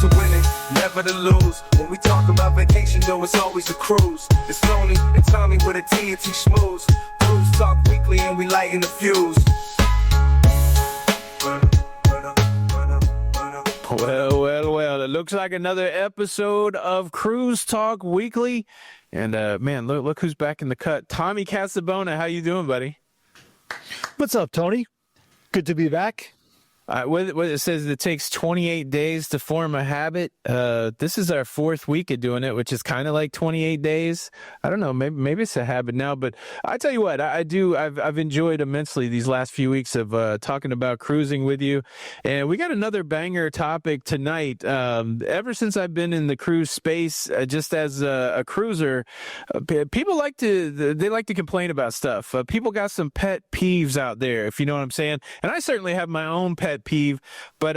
to winning, never to lose. When we talk about vacation, though, it's always a cruise. It's Tony and Tommy with a TNT schmooze. Cruise Talk Weekly and we lighten the fuse. Well, it looks like another episode of Cruise Talk Weekly. And, man, look who's back in the cut. Tommy Casabona, how you doing, buddy? What's up, Tony? Good to be back. What it says, it takes 28 days to form a habit. This is our fourth week of doing it, which is kind of like 28 days. I don't know. Maybe it's a habit now, but I tell you what, I've enjoyed immensely these last few weeks of talking about cruising with you. And we got another banger topic tonight. Ever since I've been in the cruise space, just as a cruiser, people like to complain about stuff. People got some pet peeves out there, if you know what I'm saying. And I certainly have my own pet peeve, but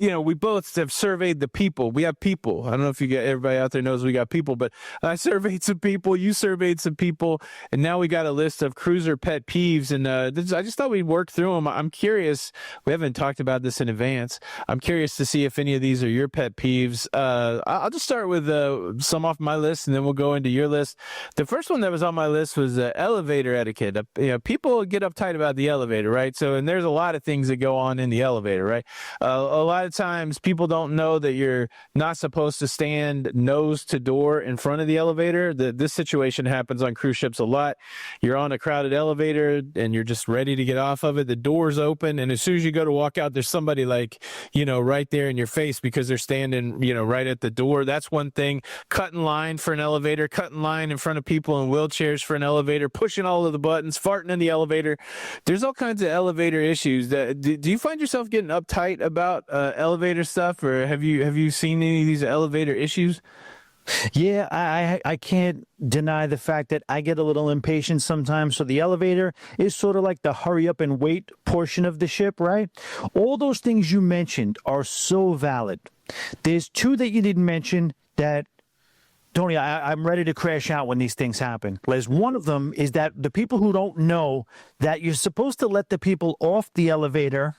we both have surveyed the people. We have people. I don't know if everybody out there knows we got people, but I surveyed some people, you surveyed some people, and now we got a list of cruiser pet peeves. And I just thought we'd work through them. I'm curious. We haven't talked about this in advance. I'm curious to see if any of these are your pet peeves. I'll just start with some off my list, and then we'll go into your list. The first one that was on my list was elevator etiquette. People get uptight about the elevator, right? So, and there's a lot of things that go on in the elevator, right? A lot of times people don't know that you're not supposed to stand nose to door in front of the elevator. This situation happens on cruise ships a lot. You're on a crowded elevator and you're just ready to get off of it. The door's open, and as soon as you go to walk out, there's somebody right there in your face because they're standing, right at the door. That's one thing. Cut in line for an elevator, cut in line in front of people in wheelchairs for an elevator, pushing all of the buttons, farting in the elevator. There's all kinds of elevator issues. Do you find yourself getting uptight about elevator stuff, or have you seen any of these elevator issues? Yeah, I can't deny the fact that I get a little impatient sometimes. So the elevator is sort of like the hurry up and wait portion of the ship, right? All those things you mentioned are so valid. There's two that you didn't mention that, Tony, I'm ready to crash out when these things happen. Les, one of them is that the people who don't know that you're supposed to let the people off the elevator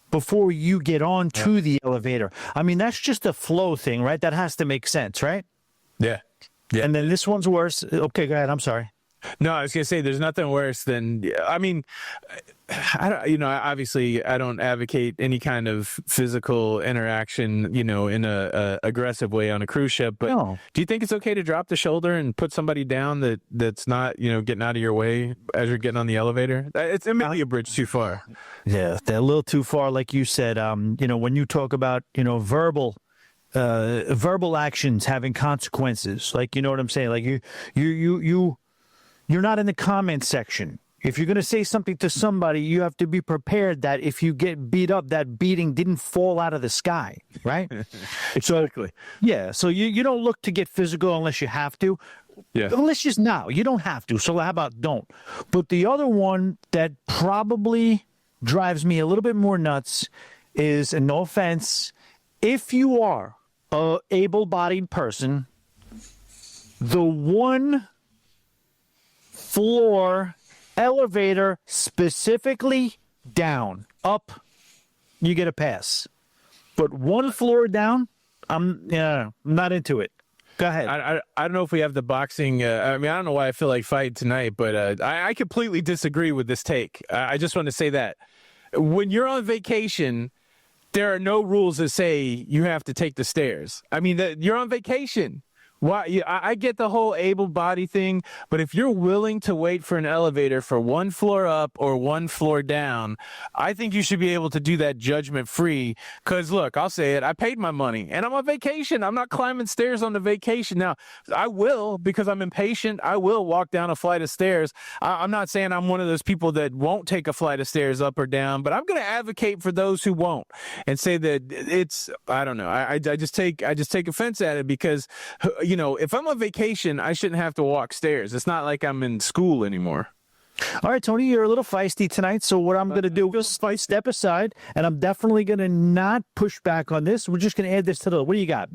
before you get on to the elevator. I mean, that's just a flow thing, right? That has to make sense, right? Yeah. And then this one's worse. Okay, go ahead. I'm sorry. No, I was going to say there's nothing worse than, obviously I don't advocate any kind of physical interaction, in a aggressive way on a cruise ship, but No. Do you think it's okay to drop the shoulder and put somebody down that's not, getting out of your way as you're getting on the elevator? It's maybe a bridge too far. Yeah, they're a little too far, like you said. When you talk about, verbal actions having consequences, like, you know what I'm saying? Like you're not in the comment section. If you're going to say something to somebody, you have to be prepared that if you get beat up, that beating didn't fall out of the sky, right? Exactly. So you don't look to get physical unless you have to. Yeah. Unless just now. You don't have to. So how about don't? But the other one that probably drives me a little bit more nuts is, and no offense, if you are a able-bodied person, the one floor elevator, specifically down, up, you get a pass. But one floor down, I'm not into it. Go ahead. I don't know if we have the boxing. I don't know why I feel like fighting tonight, but I completely disagree with this take. I just want to say that when you're on vacation, there are no rules that say you have to take the stairs. I mean, you're on vacation. Why? I get the whole able-bodied thing, but if you're willing to wait for an elevator for one floor up or one floor down, I think you should be able to do that judgment-free. Because, look, I'll say it. I paid my money, and I'm on vacation. I'm not climbing stairs on the vacation. Now, I will, because I'm impatient, I will walk down a flight of stairs. I'm not saying I'm one of those people that won't take a flight of stairs up or down, but I'm going to advocate for those who won't and say that it's, I don't know. I just take offense at it because, if I'm on vacation, I shouldn't have to walk stairs. It's not like I'm in school anymore. All right, Tony, you're a little feisty tonight. So what I'm going to do is step aside, and I'm definitely going to not push back on this. We're just going to add this to the. What do you got?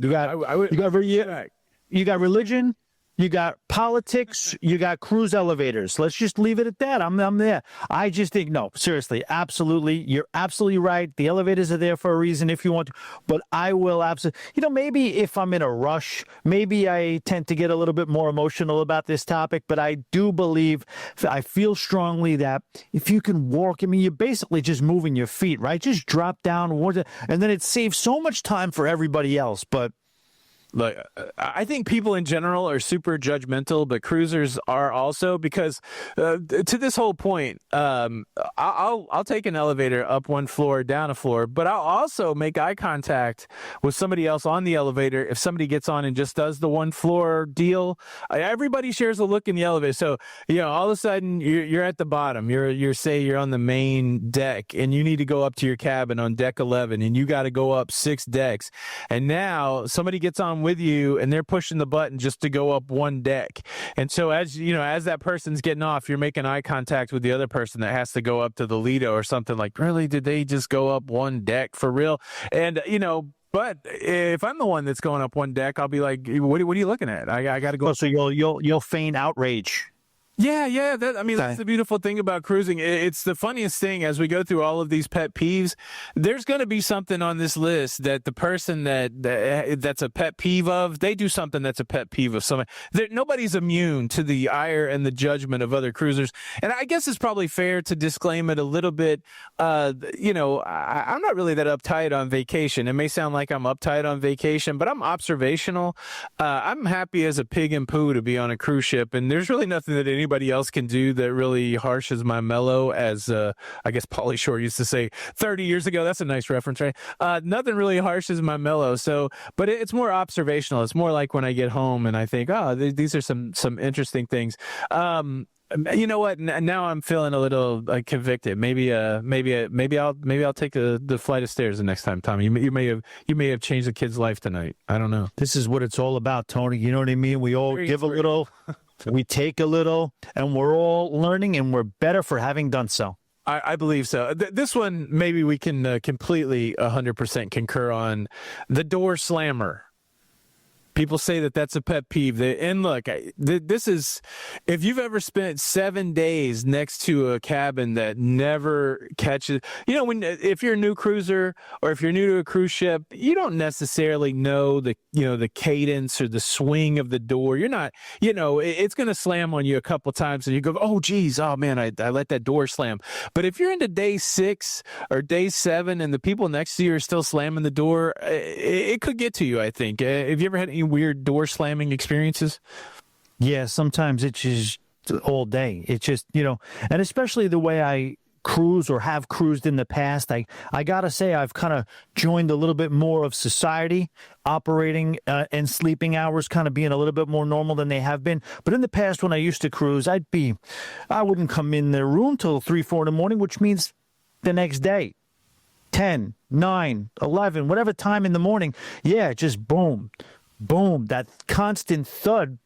You got religion, you got politics, you got cruise elevators. Let's just leave it at that. I'm there. I just think, no, seriously, absolutely. You're absolutely right. The elevators are there for a reason if you want to, but I will absolutely, maybe if I'm in a rush, maybe I tend to get a little bit more emotional about this topic, but I do believe, I feel strongly that if you can walk, I mean, you're basically just moving your feet, right? Just drop down, and then it saves so much time for everybody else, but Look, I think people in general are super judgmental, but cruisers are also, because to this whole point, I'll take an elevator up one floor, down a floor, but I'll also make eye contact with somebody else on the elevator. If somebody gets on and just does the one floor deal, everybody shares a look in the elevator. So, all of a sudden you're at the bottom. You're on the main deck, and you need to go up to your cabin on deck 11, and you got to go up 6 decks. And now somebody gets on with you, and they're pushing the button just to go up one deck. And so as that person's getting off, you're making eye contact with the other person that has to go up to the Lido or something, like, really, did they just go up one deck for real? And but if I'm the one that's going up one deck, I'll be like, what are you looking at? I got to go. Oh, so you'll feign outrage. Yeah. That's the beautiful thing about cruising. It's the funniest thing as we go through all of these pet peeves. There's going to be something on this list that the person that's a pet peeve of, they do something that's a pet peeve of someone. Nobody's immune to the ire and the judgment of other cruisers. And I guess it's probably fair to disclaim it a little bit. I'm not really that uptight on vacation. It may sound like I'm uptight on vacation, but I'm observational. I'm happy as a pig in poo to be on a cruise ship, and there's really nothing that anybody else can do that really harshes my mellow, as I guess Pauly Shore used to say 30 years ago. That's a nice reference, right? Nothing really harshes my mellow. So, but it's more observational. It's more like when I get home and I think, these are some interesting things. You know what? Now I'm feeling a little convicted. Maybe I'll take the flight of stairs the next time, Tommy. You may have changed the kid's life tonight. I don't know. This is what it's all about, Tony. You know what I mean? We all give a little. We take a little, and we're all learning, and we're better for having done so. I believe so. This one, maybe we can completely 100% concur on. The door slammer. People say that that's a pet peeve. And look, this is, if you've ever spent 7 days next to a cabin that never catches, if you're a new cruiser or if you're new to a cruise ship, you don't necessarily know the cadence or the swing of the door. You're not, it's going to slam on you a couple times and you go, oh, geez, oh man, I let that door slam. But if you're into day 6 or day 7 and the people next to you are still slamming the door, it could get to you, I think. Have you ever had any weird door slamming experiences? Yeah, sometimes it's just all day. It's just, and especially the way I cruise or have cruised in the past, I gotta say I've kind of joined a little bit more of society, operating and sleeping hours kind of being a little bit more normal than they have been. But in the past, when I used to cruise, I wouldn't come in the room till 3, 4 in the morning, which means the next day, 10, 9, 11, whatever time in the morning. Yeah, just boom. Boom, that constant thud.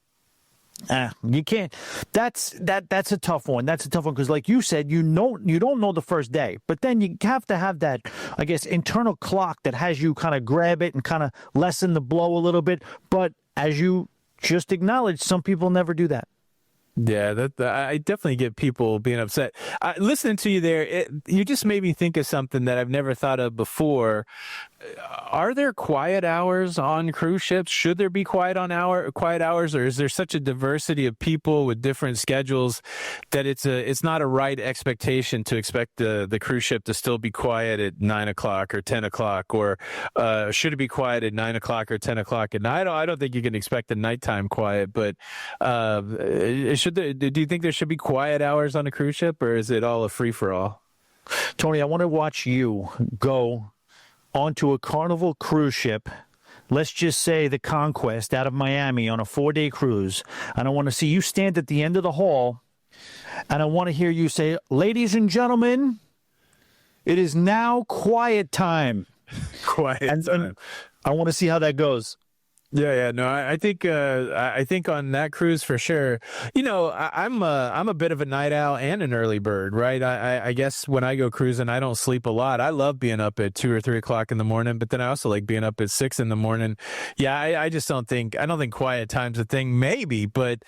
You can't. That's a tough one. That's a tough one because, like you said, you don't know the first day, but then you have to have that, I guess, internal clock that has you kind of grab it and kind of lessen the blow a little bit. But as you just acknowledged, some people never do that. Yeah, I definitely get people being upset. Listening to you there, you just made me think of something that I've never thought of before. Are there quiet hours on cruise ships? Should there be quiet hours, or is there such a diversity of people with different schedules that it's not a right expectation to expect the cruise ship to still be quiet at 9 o'clock or 10 o'clock, or should it be quiet at 9 o'clock or 10 o'clock? And I don't think you can expect a nighttime quiet, but do you think there should be quiet hours on a cruise ship, or is it all a free for all? Tony, I want to watch you go onto a Carnival cruise ship, let's just say the Conquest out of Miami on a 4-day cruise, and I want to see you stand at the end of the hall, and I want to hear you say, ladies and gentlemen, it is now quiet time. Quiet time. And I want to see how that goes. Yeah. No, I think on that cruise for sure. I'm a bit of a night owl and an early bird, right? I guess when I go cruising, I don't sleep a lot. I love being up at 2 or 3 o'clock in the morning, but then I also like being up at 6 in the morning. Yeah, I just I don't think quiet time's a thing. Maybe, but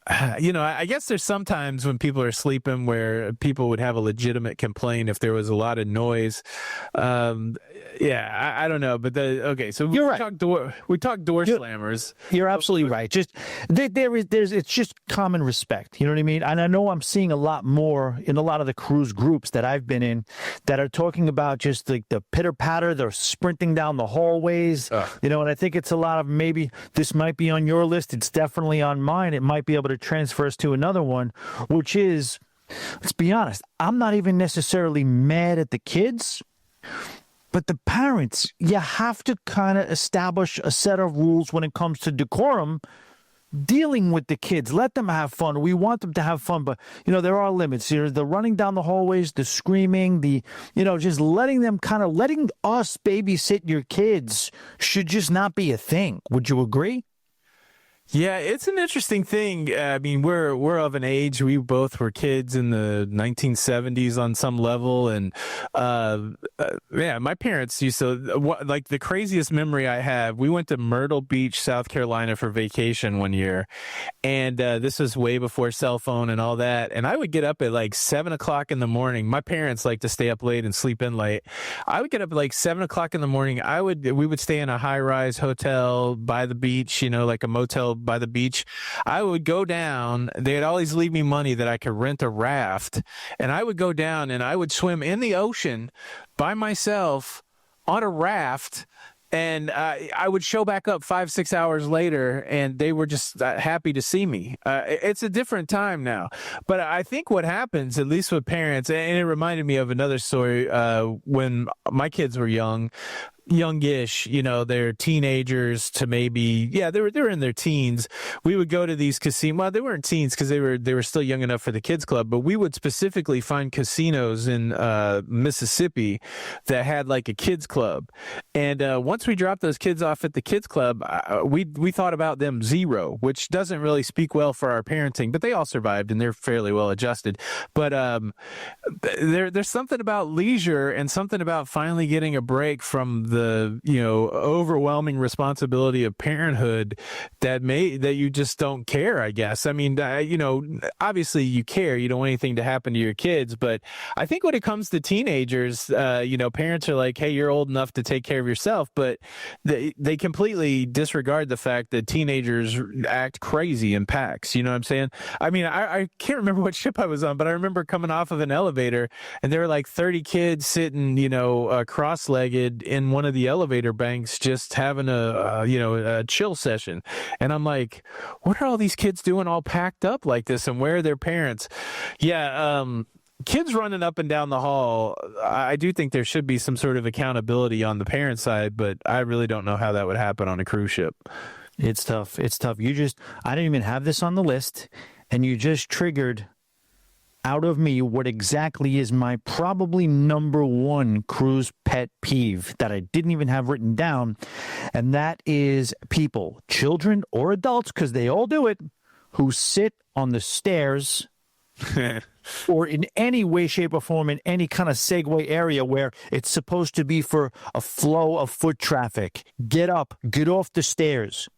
I guess there's sometimes when people are sleeping where people would have a legitimate complaint if there was a lot of noise. I don't know, but so You're right. We talked door slammers. You're absolutely right. Just it's just common respect. You know what I mean? And I know I'm seeing a lot more in a lot of the cruise groups that I've been in that are talking about just like the pitter patter. They're sprinting down the hallways. And I think it's a lot of, maybe this might be on your list. It's definitely on mine. It might be able to transfer us to another one, which is, let's be honest, I'm not even necessarily mad at the kids, but the parents. You have to kind of establish a set of rules when it comes to decorum, dealing with the kids. Let them have fun. We want them to have fun, but there are limits. There's the running down the hallways, the screaming, just letting us babysit your kids should just not be a thing. Would you agree? Yeah, it's an interesting thing. I mean, we're of an age. We both were kids in the 1970s on some level, and my parents used to, like, the craziest memory I have. We went to Myrtle Beach, South Carolina for vacation one year, and this was way before cell phone and all that. And I would get up at like 7 o'clock in the morning. My parents like to stay up late and sleep in late. I would get up at like 7 o'clock in the morning. We would stay in a high-rise hotel by the beach, like a motel by the beach. I would go down. They'd always leave me money that I could rent a raft, and I would go down and I would swim in the ocean by myself on a raft. And I would show back up 5-6 hours later, and they were just happy to see me. It's a different time now. But I think what happens, at least with parents, and it reminded me of another story when my kids were youngish, they're teenagers to maybe, they were in their teens. We would go to these casinos. Well, they weren't teens because they were still young enough for the kids club, but we would specifically find casinos in Mississippi that had like a kids club. And once we dropped those kids off at the kids club, we thought about them zero, which doesn't really speak well for our parenting, but they all survived and they're fairly well adjusted. But there's something about leisure and something about finally getting a break from the overwhelming responsibility of parenthood that you just don't care, I guess. I mean, obviously you care. You don't want anything to happen to your kids, but I think when it comes to teenagers, parents are like, hey, you're old enough to take care of yourself, but they completely disregard the fact that teenagers act crazy in packs. You know what I'm saying? I mean, I can't remember what ship I was on, but I remember coming off of an elevator and there were like 30 kids sitting, cross-legged in one of the elevator banks, just having a chill session. And I'm like, what are all these kids doing all packed up like this? And where are their parents? Kids running up and down the hall, I do think there should be some sort of accountability on the parent side, but I really don't know how that would happen on a cruise ship. It's tough. I didn't even have this on the list, and you just triggered out of me what exactly is my probably number one cruise pet peeve that I didn't even have written down, and that is people, children or adults, because they all do it, who sit on the stairs or in any way, shape, or form in any kind of segue area where it's supposed to be for a flow of foot traffic. Get up, get off the stairs.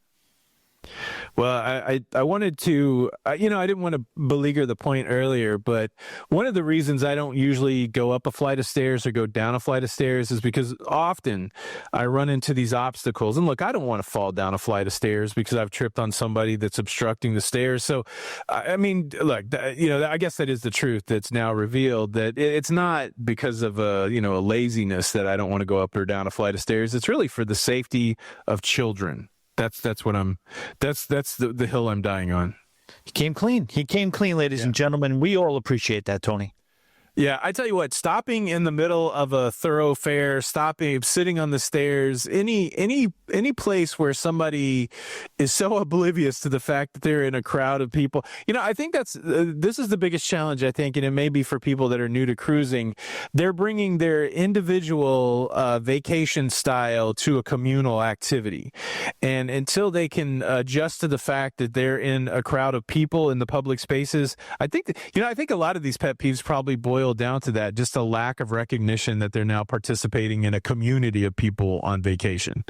Well, I wanted to, I didn't want to beleaguer the point earlier, but one of the reasons I don't usually go up a flight of stairs or go down a flight of stairs is because often I run into these obstacles. And look, I don't want to fall down a flight of stairs because I've tripped on somebody that's obstructing the stairs. So, I mean, look, I guess that is the truth that's now revealed, that it's not because of a laziness that I don't want to go up or down a flight of stairs. It's really for the safety of children. That's the hill I'm dying on. He came clean, ladies and gentlemen. We all appreciate that, Tony. Yeah, I tell you what, stopping in the middle of a thoroughfare, stopping, sitting on the stairs, any place where somebody is so oblivious to the fact that they're in a crowd of people. I think this is the biggest challenge, I think, and it may be for people that are new to cruising. They're bringing their individual vacation style to a communal activity. And until they can adjust to the fact that they're in a crowd of people in the public spaces, I think a lot of these pet peeves probably boil down to that, just a lack of recognition that they're now participating in a community of people on vacation.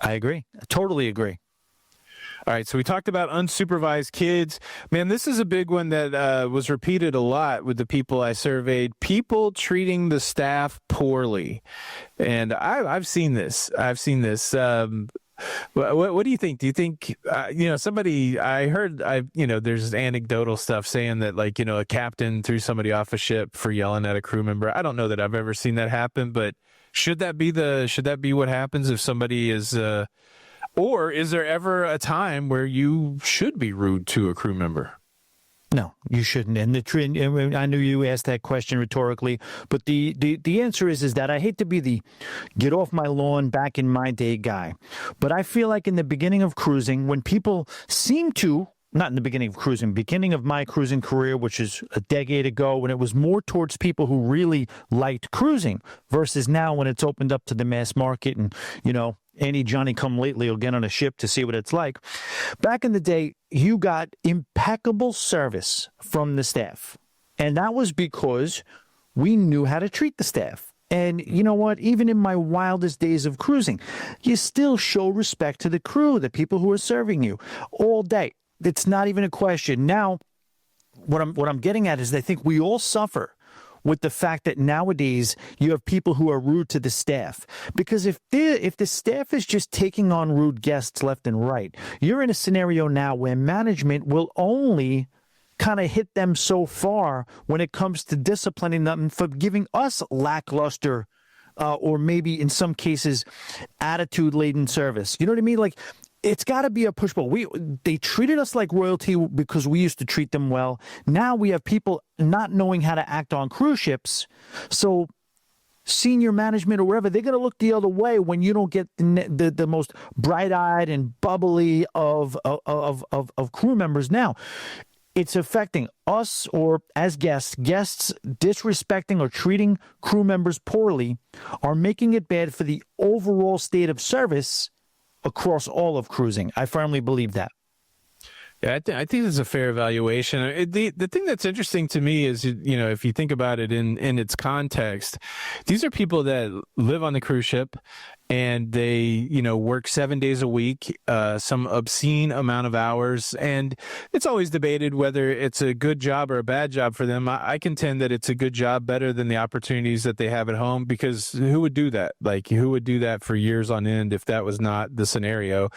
I agree. I totally agree. All right, so we talked about unsupervised kids. Man, this is a big one that was repeated a lot with the people I surveyed. People treating the staff poorly. And I've seen this. What do you think? Do you think, somebody, I heard, there's anecdotal stuff saying that, like, a captain threw somebody off a ship for yelling at a crew member. I don't know that I've ever seen that happen, but should that be what happens if somebody is, or is there ever a time where you should be rude to a crew member? No, you shouldn't. And I knew you asked that question rhetorically, but the answer is that I hate to be the get off my lawn back in my day guy, but I feel like in the beginning of cruising, when people seem to, not in the beginning of cruising, beginning of my cruising career, which is a decade ago, when it was more towards people who really liked cruising versus now when it's opened up to the mass market and, any Johnny come lately will get on a ship to see what it's like. Back in the day, you got impeccable service from the staff. And that was because we knew how to treat the staff. And you know what? Even in my wildest days of cruising, you still show respect to the crew, the people who are serving you all day. It's not even a question. Now, what I'm getting at is I think we all suffer with the fact that nowadays you have people who are rude to the staff. Because if the staff is just taking on rude guests left and right, you're in a scenario now where management will only kind of hit them so far when it comes to disciplining them for giving us lackluster or maybe in some cases attitude-laden service. You know what I mean? Like, it's got to be a push-pull. They treated us like royalty because we used to treat them well. Now we have people not knowing how to act on cruise ships. So senior management or wherever, they're going to look the other way when you don't get the most bright-eyed and bubbly of crew members. Now, it's affecting us or as guests disrespecting or treating crew members poorly are making it bad for the overall state of service across all of cruising. I firmly believe that. Yeah, I think it's a fair evaluation. The thing that's interesting to me is, if you think about it in its context, these are people that live on the cruise ship and they, work 7 days a week, some obscene amount of hours. And it's always debated whether it's a good job or a bad job for them. I contend that it's a good job, better than the opportunities that they have at home, because who would do that? Like, who would do that for years on end if that was not the scenario?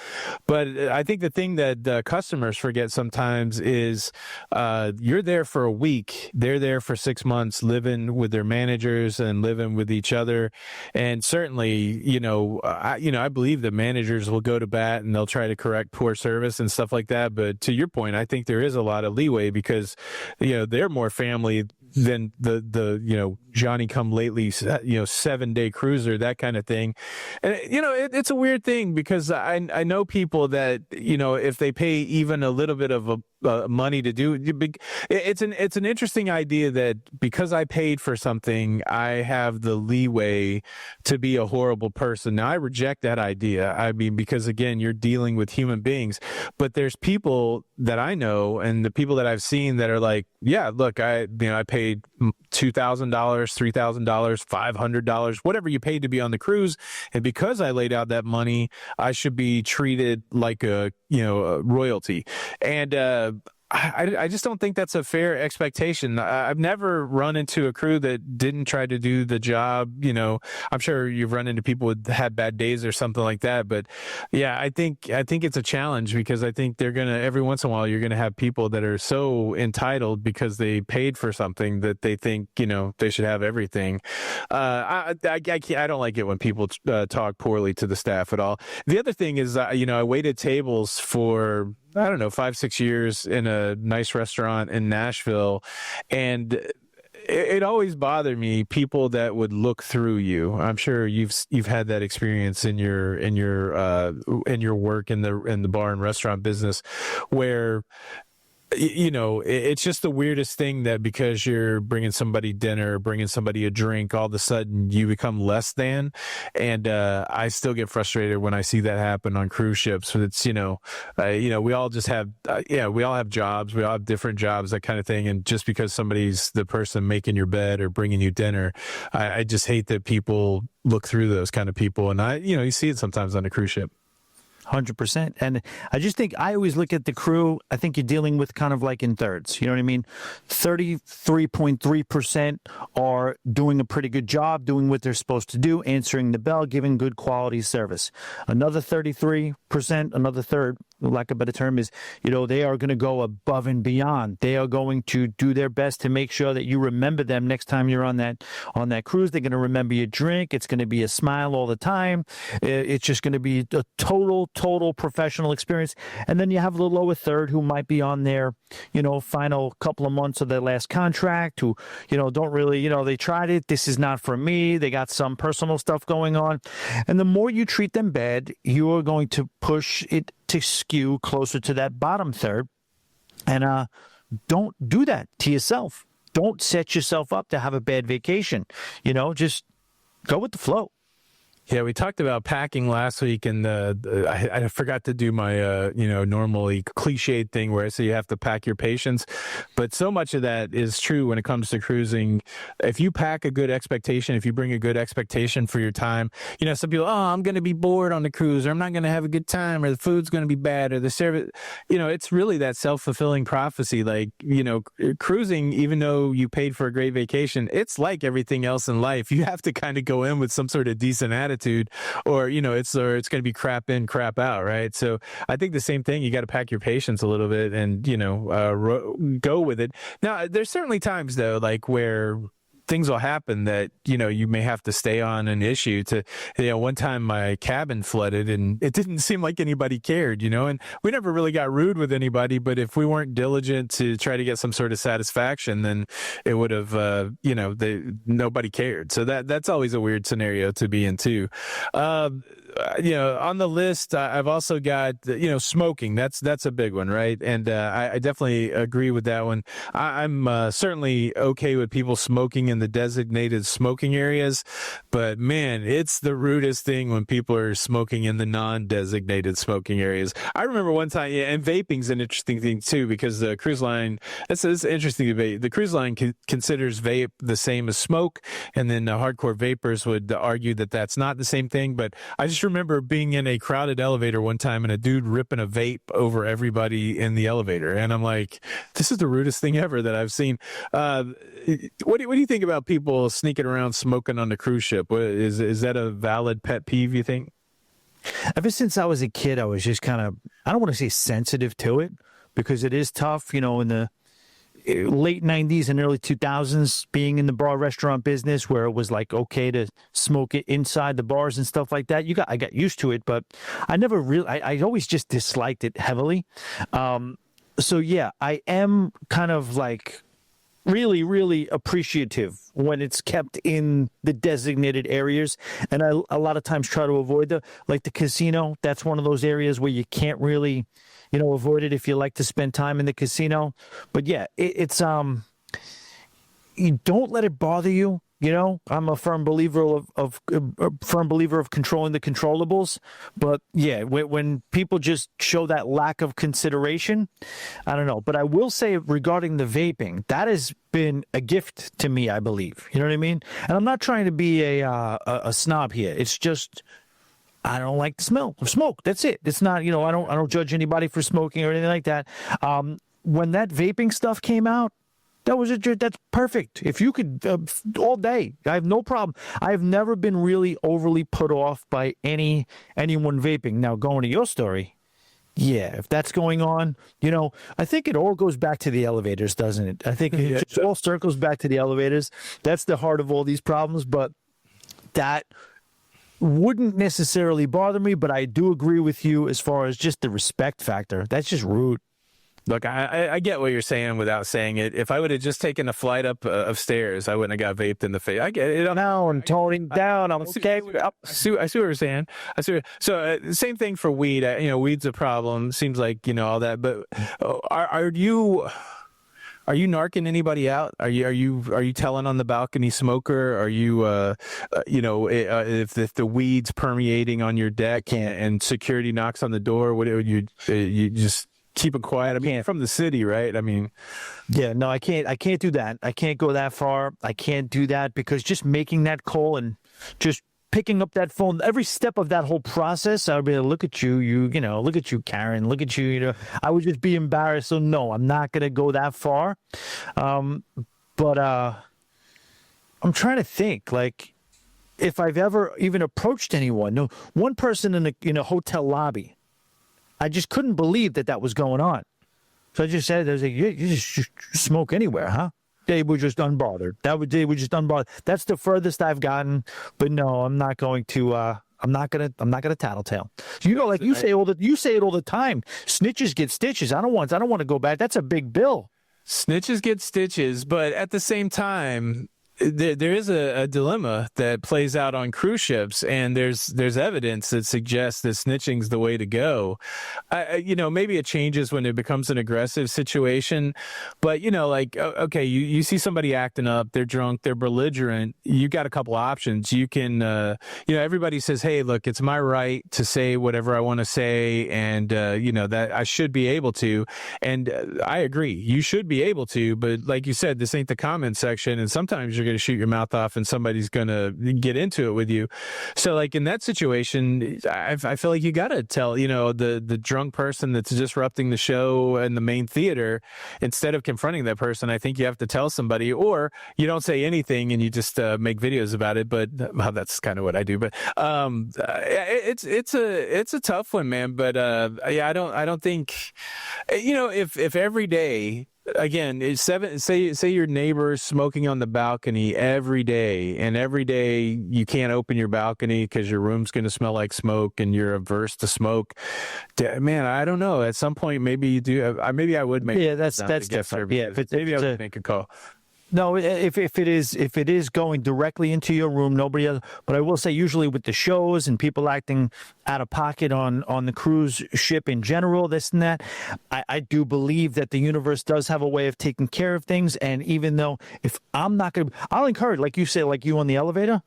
But I think the thing that customers forget sometimes is you're there for a week. They're there for 6 months, living with their managers and living with each other. And certainly, I believe that managers will go to bat and they'll try to correct poor service and stuff like that. But to your point, I think there is a lot of leeway because, they're more family than the Johnny come lately, 7-day cruiser, that kind of thing. And, it's a weird thing because I know people that, if they pay even a little bit of money to do, it's an interesting idea that because I paid for something, I have the leeway to be a horrible person. Now, I reject that idea. I mean, because again, you're dealing with human beings, but there's people that I know and the people that I've seen that are like, yeah, look, I paid $2,000, $3,000, $500, whatever you paid to be on the cruise. And because I laid out that money, I should be treated like a royalty. And, I just don't think that's a fair expectation. I've never run into a crew that didn't try to do the job. I'm sure you've run into people who had bad days or something like that. But yeah, I think it's a challenge because I think every once in a while, you're going to have people that are so entitled because they paid for something that they think, they should have everything. I don't like it when people talk poorly to the staff at all. The other thing is, I waited tables for, 5-6 years in a nice restaurant in Nashville. And it always bothered me, people that would look through you. I'm sure you've had that experience in your work in the bar and restaurant business, where it's just the weirdest thing that because you're bringing somebody dinner, bringing somebody a drink, all of a sudden you become less than. And I still get frustrated when I see that happen on cruise ships. It's we all just have we all have jobs, we all have different jobs, that kind of thing. And just because somebody's the person making your bed or bringing you dinner, I just hate that people look through those kind of people. And you see it sometimes on a cruise ship. 100%. And I just think I always look at the crew. I think you're dealing with kind of like in thirds. You know what I mean? 33.3% are doing a pretty good job, doing what they're supposed to do, answering the bell, giving good quality service. Another 33%, another third, lack of a better term, is, they are going to go above and beyond. They are going to do their best to make sure that you remember them next time you're on that cruise. They're going to remember your drink. It's going to be a smile all the time. It's just going to be a total professional experience. And then you have the lower third who might be on their, final couple of months of their last contract, who, don't really, they tried it. This is not for me. They got some personal stuff going on. And the more you treat them bad, you are going to push it to skew closer to that bottom third. And don't do that to yourself. Don't set yourself up to have a bad vacation. Just go with the flow. Yeah, we talked about packing last week, and I forgot to do my normally cliched thing where I say you have to pack your patience, but so much of that is true when it comes to cruising. If you pack a good expectation, if you bring a good expectation for your time, some people, I'm going to be bored on the cruise, or I'm not going to have a good time, or the food's going to be bad, or the service. It's really that self-fulfilling prophecy. Like, cruising, even though you paid for a great vacation, it's like everything else in life. You have to kind of go in with some sort of decent attitude, or it's going to be crap in, crap out, right? So I think the same thing. You got to pack your patience a little bit and go with it. Now, there's certainly times though, like where things will happen that, you may have to stay on an issue to, one time my cabin flooded and it didn't seem like anybody cared, and we never really got rude with anybody, but if we weren't diligent to try to get some sort of satisfaction, then it would have, nobody cared. So that's always a weird scenario to be in too. On the list, I've also got, smoking. That's a big one, right? And I definitely agree with that one. I'm certainly okay with people smoking in the designated smoking areas, but man, it's the rudest thing when people are smoking in the non-designated smoking areas. I remember one time, and vaping's an interesting thing too, because the cruise line, it's an interesting debate. The cruise line considers vape the same as smoke, and then hardcore vapors would argue that that's not the same thing. But I just remember being in a crowded elevator one time and a dude ripping a vape over everybody in the elevator. And I'm like, this is the rudest thing ever that I've seen. What do you think about people sneaking around smoking on the cruise ship? Is that a valid pet peeve, you think? Ever since I was a kid, I was just kind of, I don't want to say sensitive to it, because it is tough, in the late 90s and early 2000s, being in the bar restaurant business where it was like okay to smoke it inside the bars and stuff like that. I got used to it, but I never really, I always just disliked it heavily. So yeah, I am kind of like really, really appreciative when it's kept in the designated areas. And I a lot of times try to avoid the casino. That's one of those areas where you can't really, avoid it if you like to spend time in the casino. But yeah, it's you don't let it bother you. I'm a firm believer of controlling the controllables. But yeah, when people just show that lack of consideration, I don't know. But I will say regarding the vaping, that has been a gift to me, I believe. You know what I mean? And I'm not trying to be a snob here. It's just, I don't like the smell of smoke. That's it. It's not, I don't judge anybody for smoking or anything like that. When that vaping stuff came out, that's perfect. If you could, all day, I have no problem. I have never been really overly put off by anyone vaping. Now, going to your story, yeah, if that's going on, I think it all goes back to the elevators, doesn't it? I think it just all circles back to the elevators. That's the heart of all these problems, but that wouldn't necessarily bother me, but I do agree with you as far as just the respect factor. That's just rude. Look, I get what you're saying without saying it. If I would have just taken a flight up of stairs, I wouldn't have got vaped in the face. I get it. Down, toning down. I'm okay. I see what you're saying. So same thing for weed. Weed's a problem. Seems like all that. But are you narking anybody out? Are you telling on the balcony smoker? Are you if the weed's permeating on your deck and security knocks on the door, what would you just keep it quiet? I mean, from the city, right? I mean, yeah, no, I can't do that. I can't go that far. I can't do that because just making that call and just picking up that phone, every step of that whole process, I would be like, look at you, look at you, Karen, look at you, I would just be embarrassed. So no, I'm not going to go that far. But I'm trying to think, like, if I've ever even approached anyone. No, one person in a hotel lobby, I just couldn't believe that was going on. So I just said, I was like, you just smoke anywhere, huh? They were just unbothered. They were just unbothered. That's the furthest I've gotten. But no, I'm not going to. I'm not gonna tattletale. Like you say it all the time. Snitches get stitches. I don't want to go back. That's a big bill. Snitches get stitches, but at the same time, there is a dilemma that plays out on cruise ships, and there's evidence that suggests that snitching's the way to go. Maybe it changes when it becomes an aggressive situation, but okay, you see somebody acting up, they're drunk, they're belligerent. You got a couple options. You can, everybody says, hey, look, it's my right to say whatever I want to say, and that I should be able to, and I agree, you should be able to. But like you said, this ain't the comment section, and sometimes you're going to shoot your mouth off and somebody's going to get into it with you. So like in that situation, I feel like you got to tell, the drunk person that's disrupting the show and the main theater, instead of confronting that person, I think you have to tell somebody, or you don't say anything and you just make videos about it. But that's kind of what I do. But it's a tough one, man. But I don't think, if every day, again, say your neighbor's smoking on the balcony every day, and every day you can't open your balcony because your room's going to smell like smoke and you're averse to smoke. Man, I don't know. At some point, maybe you do. Maybe I would make. Yeah, that's different. Yeah, maybe I would make a call. No, if it is going directly into your room, nobody else. But I will say, usually with the shows and people acting out of pocket on the cruise ship in general, this and that, I do believe that the universe does have a way of taking care of things. And even though if I'm not going to, I'll encourage, like you say, like you on the elevator,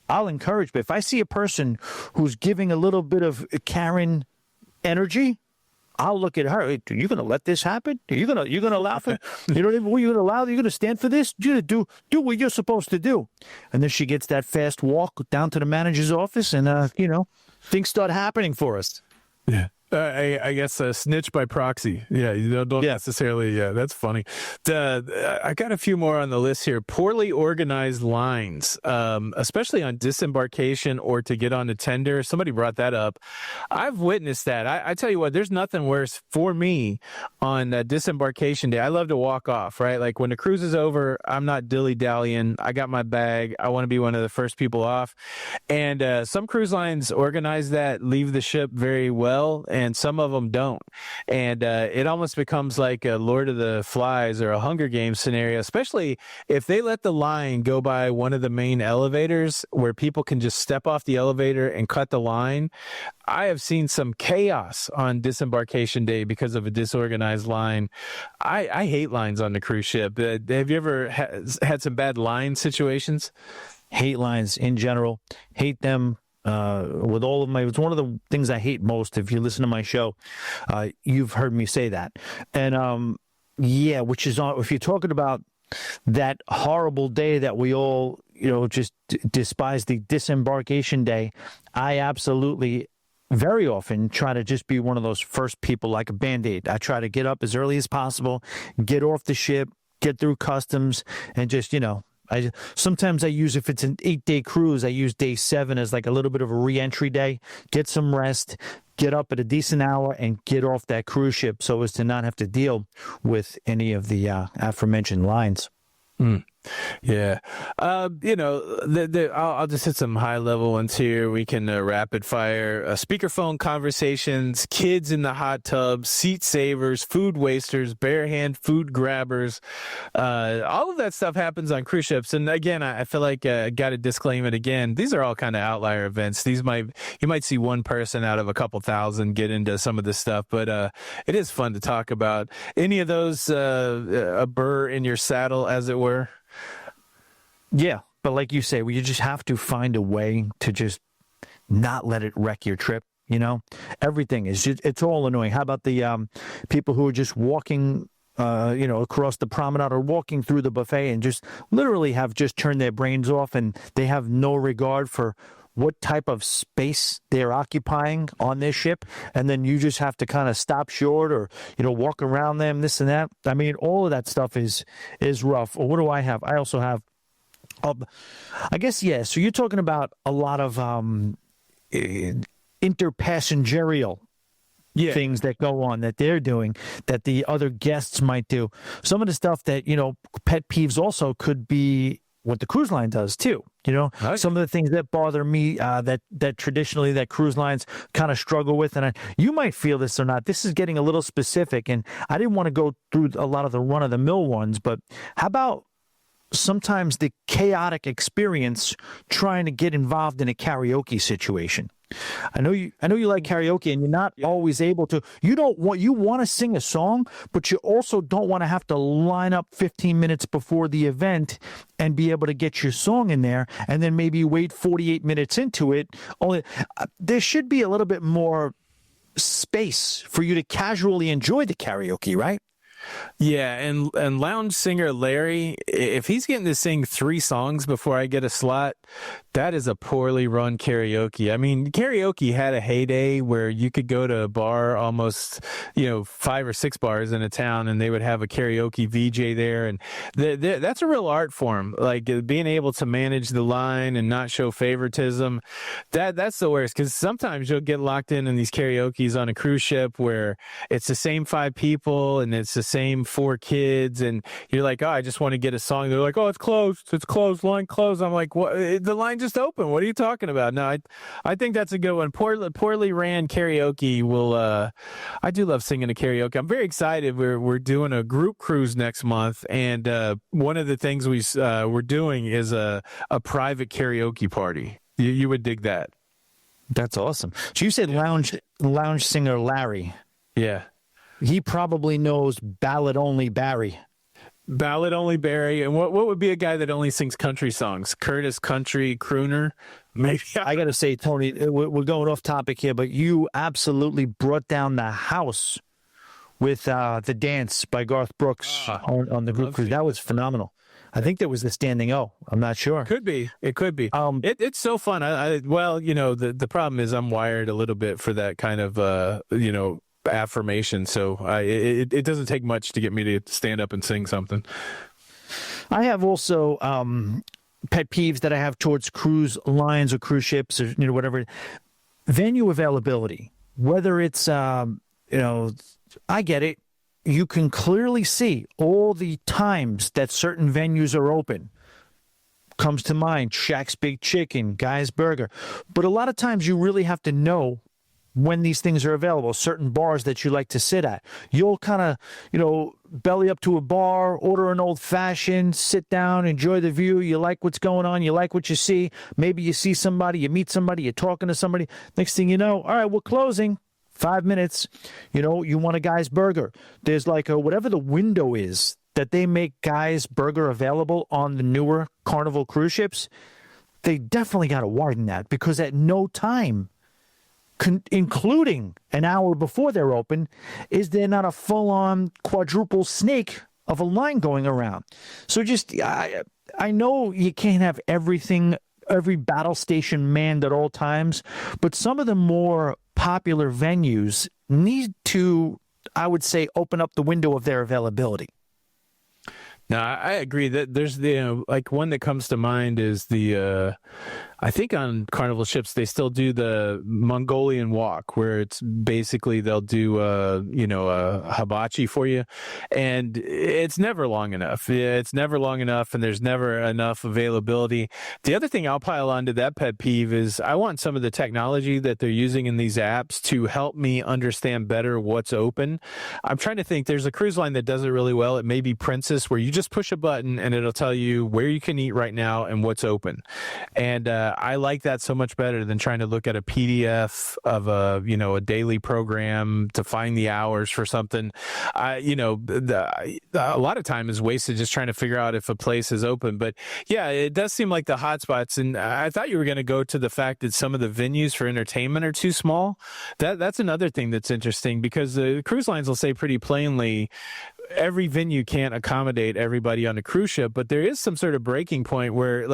I'll encourage. But if I see a person who's giving a little bit of Karen energy, I'll look at her. Are you going to let this happen? Are you going to allow for? You're going to stand for this? You're going to do what you're supposed to do. And then she gets that fast walk down to the manager's office, and things start happening for us. Yeah. I guess snitch by proxy. Yeah, you don't necessarily. Yeah, that's funny. I got a few more on the list here. Poorly organized lines, especially on disembarkation or to get on a tender. Somebody brought that up. I've witnessed that. I tell you what, there's nothing worse for me on disembarkation day. I love to walk off, right? Like when the cruise is over, I'm not dilly-dallying. I got my bag. I want to be one of the first people off. And some cruise lines organize that, leave the ship very well, and some of them don't. And it almost becomes like a Lord of the Flies or a Hunger Games scenario, especially if they let the line go by one of the main elevators where people can just step off the elevator and cut the line. I have seen some chaos on disembarkation day because of a disorganized line. I hate lines on the cruise ship. Have you ever had some bad line situations? Hate lines in general. Hate them. With all of it's one of the things I hate most. If you listen to my show, you've heard me say that. And which is if you're talking about that horrible day that we all, just despise, the disembarkation day, I absolutely very often try to just be one of those first people, like a Band-Aid. I try to get up as early as possible, get off the ship, get through customs, and just, sometimes I use, if it's an 8-day cruise, I use day 7 as like a little bit of a re-entry day, get some rest, get up at a decent hour, and get off that cruise ship so as to not have to deal with any of the aforementioned lines. Yeah. I'll just hit some high level ones here. We can rapid fire speakerphone conversations, kids in the hot tub, seat savers, food wasters, bare hand food grabbers. All of that stuff happens on cruise ships. And again, I feel like I got to disclaim it again. These are all kind of outlier events. You might see one person out of a couple thousand get into some of this stuff, but it is fun to talk about. Any of those a burr in your saddle, as it were? Yeah, but like you say, you just have to find a way to just not let it wreck your trip. Everything is it's all annoying. How about the people who are just walking, across the promenade or walking through the buffet and just literally have just turned their brains off and they have no regard for what type of space they're occupying on their ship, and then you just have to kind of stop short or walk around them, this and that. I mean, all of that stuff is rough. Or what do I have? I also have. I guess, yeah. So you're talking about a lot of interpassengerial things that go on that they're doing that the other guests might do. Some of the stuff that, pet peeves also could be what the cruise line does too. Okay. Some of the things that bother me that traditionally that cruise lines kind of struggle with. And you might feel this or not. This is getting a little specific. And I didn't want to go through a lot of the run of the mill ones, but how about sometimes the chaotic experience trying to get involved in a karaoke situation? I know you like karaoke and you're not always able to. You want to sing a song, but you also don't want to have to line up 15 minutes before the event and be able to get your song in there and then maybe wait 48 minutes into it. There should be a little bit more space for you to casually enjoy the karaoke, right? Yeah, and lounge singer Larry, if he's getting to sing 3 songs before I get a slot, that is a poorly run karaoke. I mean, karaoke had a heyday where you could go to a bar almost, 5 or 6 bars in a town, and they would have a karaoke VJ there, and that's a real art form. Like being able to manage the line and not show favoritism, that's the worst. Because sometimes you'll get locked in these karaoke's on a cruise ship where it's the same 5 people and it's the same 4 kids, and you're like, oh, I just want to get a song. They're like, oh, it's closed, line closed. I'm like, what? The line just opened. What are you talking about? No, I think that's a good one. Poorly ran karaoke will. I do love singing a karaoke. I'm very excited. We're doing a group cruise next month, and one of the things we're doing is a private karaoke party. You would dig that. That's awesome. So you said lounge singer Larry. Yeah. He probably knows Ballad Only Barry. Ballad Only Barry. And what would be a guy that only sings country songs? Curtis Country Crooner? Maybe. I got to say, Tony, we're going off topic here, but you absolutely brought down the house with The Dance by Garth Brooks on the group cruise. That was phenomenal. I think there was the standing O. I'm not sure. Could be. It could be. It's so fun. The problem is I'm wired a little bit for that kind of, affirmation. So it doesn't take much to get me to stand up and sing something. I have also pet peeves that I have towards cruise lines or cruise ships or whatever. Venue availability, whether it's I get it. You can clearly see all the times that certain venues are open. Comes to mind Shaq's Big Chicken, Guy's Burger. But a lot of times you really have to know when these things are available, certain bars that you like to sit at. You'll kind of, belly up to a bar, order an old-fashioned, sit down, enjoy the view. You like what's going on. You like what you see. Maybe you see somebody, you meet somebody, you're talking to somebody. Next thing you know, all right, we're closing. 5 minutes. You want a Guy's Burger. There's like whatever the window is that they make Guy's Burger available on the newer Carnival cruise ships. They definitely got to widen that because at no time, including an hour before they're open, is there not a full-on quadruple snake of a line going around. So just, I know you can't have everything, every battle station manned at all times, but some of the more popular venues need to, I would say, open up the window of their availability. No, I agree that there's the like one that comes to mind is the I think on Carnival ships they still do the Mongolian walk, where it's basically they'll do a hibachi for you, and it's never long enough. It's never long enough, and there's never enough availability. The other thing I'll pile onto that pet peeve is I want some of the technology that they're using in these apps to help me understand better what's open. I'm trying to think. There's a cruise line that does it really well. It may be Princess, where you just push a button and it'll tell you where you can eat right now and what's open. And I like that so much better than trying to look at a PDF of a daily program to find the hours for something. A lot of time is wasted just trying to figure out if a place is open. But yeah, it does seem like the hotspots. And I thought you were going to go to the fact that some of the venues for entertainment are too small. That's another thing that's interesting, because the cruise lines will say pretty plainly, every venue can't accommodate everybody on a cruise ship, but there is some sort of breaking point where,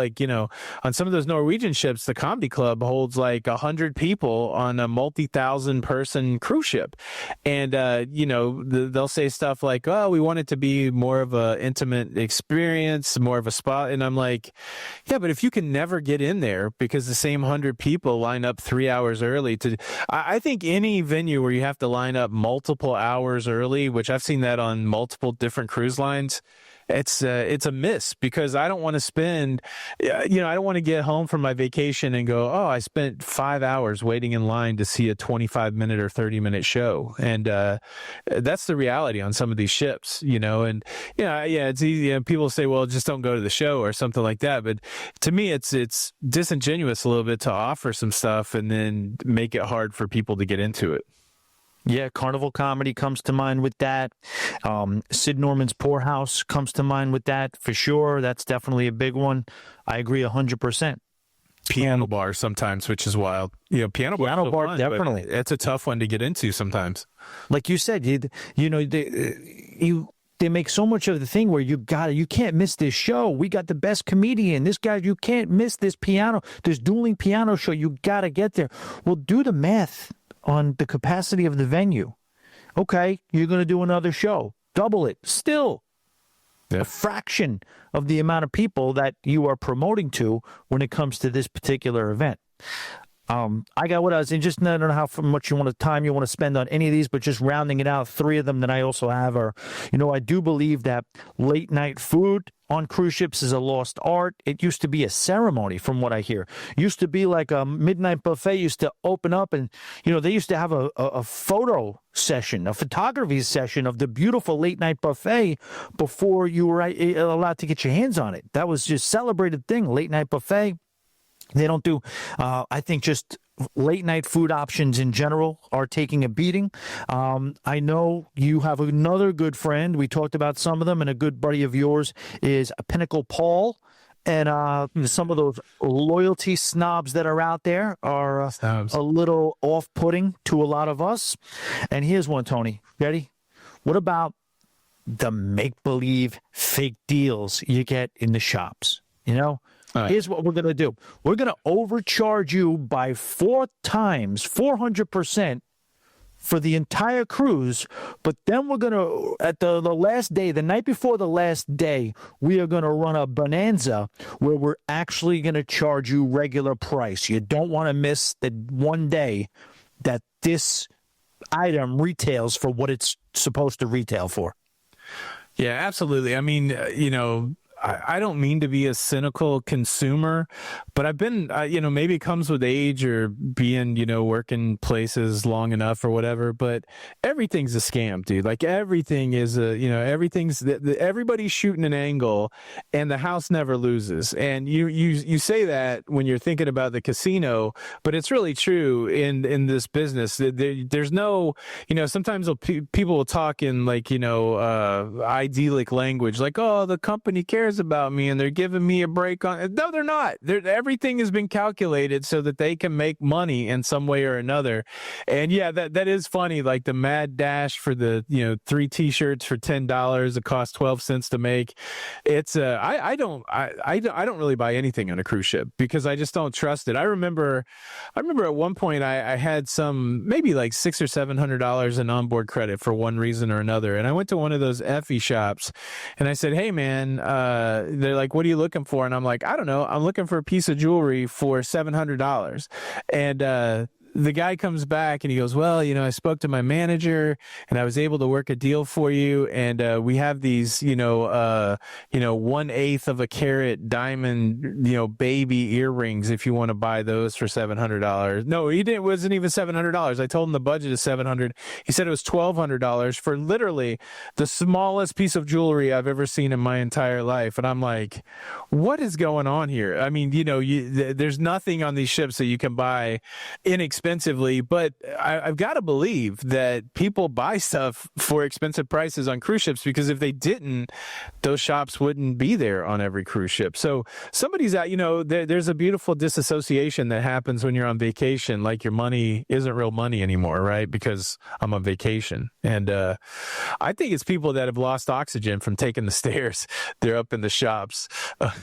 on some of those Norwegian ships, the comedy club holds like 100 people on a multi-thousand person cruise ship. And, they'll say stuff like, oh, we want it to be more of a intimate experience, more of a spot. And I'm like, yeah, but if you can never get in there because the same 100 people line up 3 hours early I think any venue where you have to line up multiple hours early, which I've seen that on multiple different cruise lines, it's a miss, because I don't want to spend, I don't want to get home from my vacation and go, oh, I spent 5 hours waiting in line to see a 25-minute or 30-minute show. And that's the reality on some of these ships, and it's easy. People say, well, just don't go to the show or something like that. But to me, it's disingenuous a little bit to offer some stuff and then make it hard for people to get into it. Yeah, Carnival comedy comes to mind with that. Sid Norman's Poorhouse comes to mind with that for sure. That's definitely a big one. I agree 100%. Piano bar sometimes, which is wild. Piano bar fun, definitely. It's a tough one to get into sometimes. Like you said, they make so much of the thing where you can't miss this show. We got the best comedian. This guy, you can't miss this dueling piano show. You got to get there. Well, do the math on the capacity of the venue. Okay, you're going to do another show. Double it. Still a fraction of the amount of people that you are promoting to when it comes to this particular event. I got what I was in. Just I don't know how much time you want to spend on any of these, but just rounding it out, 3 of them that I also have are, I do believe that late night food on cruise ships is a lost art. It used to be a ceremony, from what I hear. Used to be like a midnight buffet used to open up, and they used to have a photo session, a photography session of the beautiful late night buffet before you were allowed to get your hands on it. That was just celebrated thing, late night buffet. They don't do, I think, just late night food options in general are taking a beating. I know you have another good friend. We talked about some of them, and a good buddy of yours is Pinnacle Paul. And some of those loyalty snobs that are out there are a little off-putting to a lot of us. And here's one, Tony. Ready? What about the make-believe fake deals you get in the shops? Right. Here's what we're going to do. We're going to overcharge you by 400% for the entire cruise, but then we're going to, at the last day, the night before the last day, we are going to run a bonanza where we're actually going to charge you regular price. You don't want to miss the one day that this item retails for what it's supposed to retail for. Yeah, absolutely. I mean, I don't mean to be a cynical consumer, but I've been, maybe it comes with age or being, working places long enough or whatever, but everything's a scam, dude. Like everything is everybody's shooting an angle and the house never loses. And you say that when you're thinking about the casino, but it's really true in this business. There's no, sometimes people will talk in idyllic language, like, oh, the company cares about me and they're giving me a break on. No, they're not. Everything has been calculated so that they can make money in some way or another. And yeah, that is funny. Like the mad dash for the 3 t-shirts for $10 it costs 12 cents to make. It's I don't really buy anything on a cruise ship because I just don't trust it. I remember at one point I had some maybe like $600 or $700 in onboard credit for one reason or another, and I went to one of those Effie shops and I said, hey man, they're like, what are you looking for? And I'm like, I don't know. I'm looking for a piece of jewelry for $700. And the guy comes back and he goes, well, I spoke to my manager and I was able to work a deal for you. And we have these, 1/8 of a carat diamond, baby earrings if you want to buy those for $700. No, it wasn't even $700. I told him the budget is $700. He said it was $1,200 for literally the smallest piece of jewelry I've ever seen in my entire life. And I'm like, what is going on here? I mean, there's nothing on these ships that you can buy inexpensively, but I've got to believe that people buy stuff for expensive prices on cruise ships, because if they didn't, those shops wouldn't be there on every cruise ship. So somebody's out, there's a beautiful disassociation that happens when you're on vacation, like your money isn't real money anymore, right? Because I'm on vacation. And I think it's people that have lost oxygen from taking the stairs. They're up in the shops,